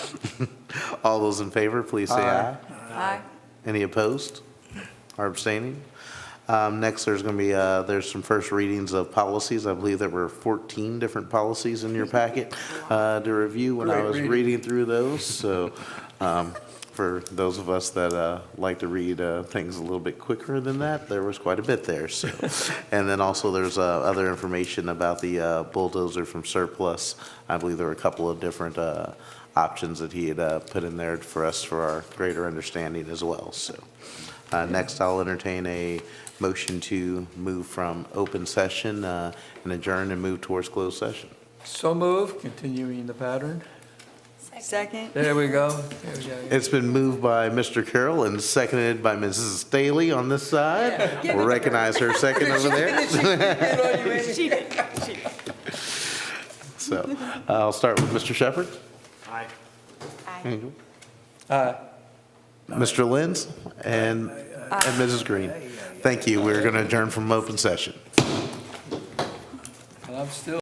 [SPEAKER 1] All those in favor, please say aye.
[SPEAKER 2] Aye.
[SPEAKER 1] Any opposed or abstaining? Next, there's going to be, there's some first readings of policies. I believe there were 14 different policies in your packet to review when I
[SPEAKER 3] Great
[SPEAKER 1] was
[SPEAKER 3] reading.
[SPEAKER 1] reading through those. So for those of us that like to read things a little bit quicker than that, there was quite a bit there. So, and then also there's other information about the bulldozer from surplus. I believe there were a couple of different options that he had put in there for us for our greater understanding as well. So next, I'll entertain a motion to move from open session and adjourn and move towards closed session.
[SPEAKER 3] So move, continuing the pattern.
[SPEAKER 2] Second.
[SPEAKER 3] There we go. There we go.
[SPEAKER 1] It's been moved by Mr. Carroll and seconded by Mrs. Staley on this side. We'll recognize her second over there. So I'll start with Mr. Shepherd.
[SPEAKER 2] Aye.
[SPEAKER 1] Angel.
[SPEAKER 3] Aye.
[SPEAKER 1] Mr. Lenz and Mrs. Green. Thank you. We're going to adjourn from open session.
[SPEAKER 3] And I'm still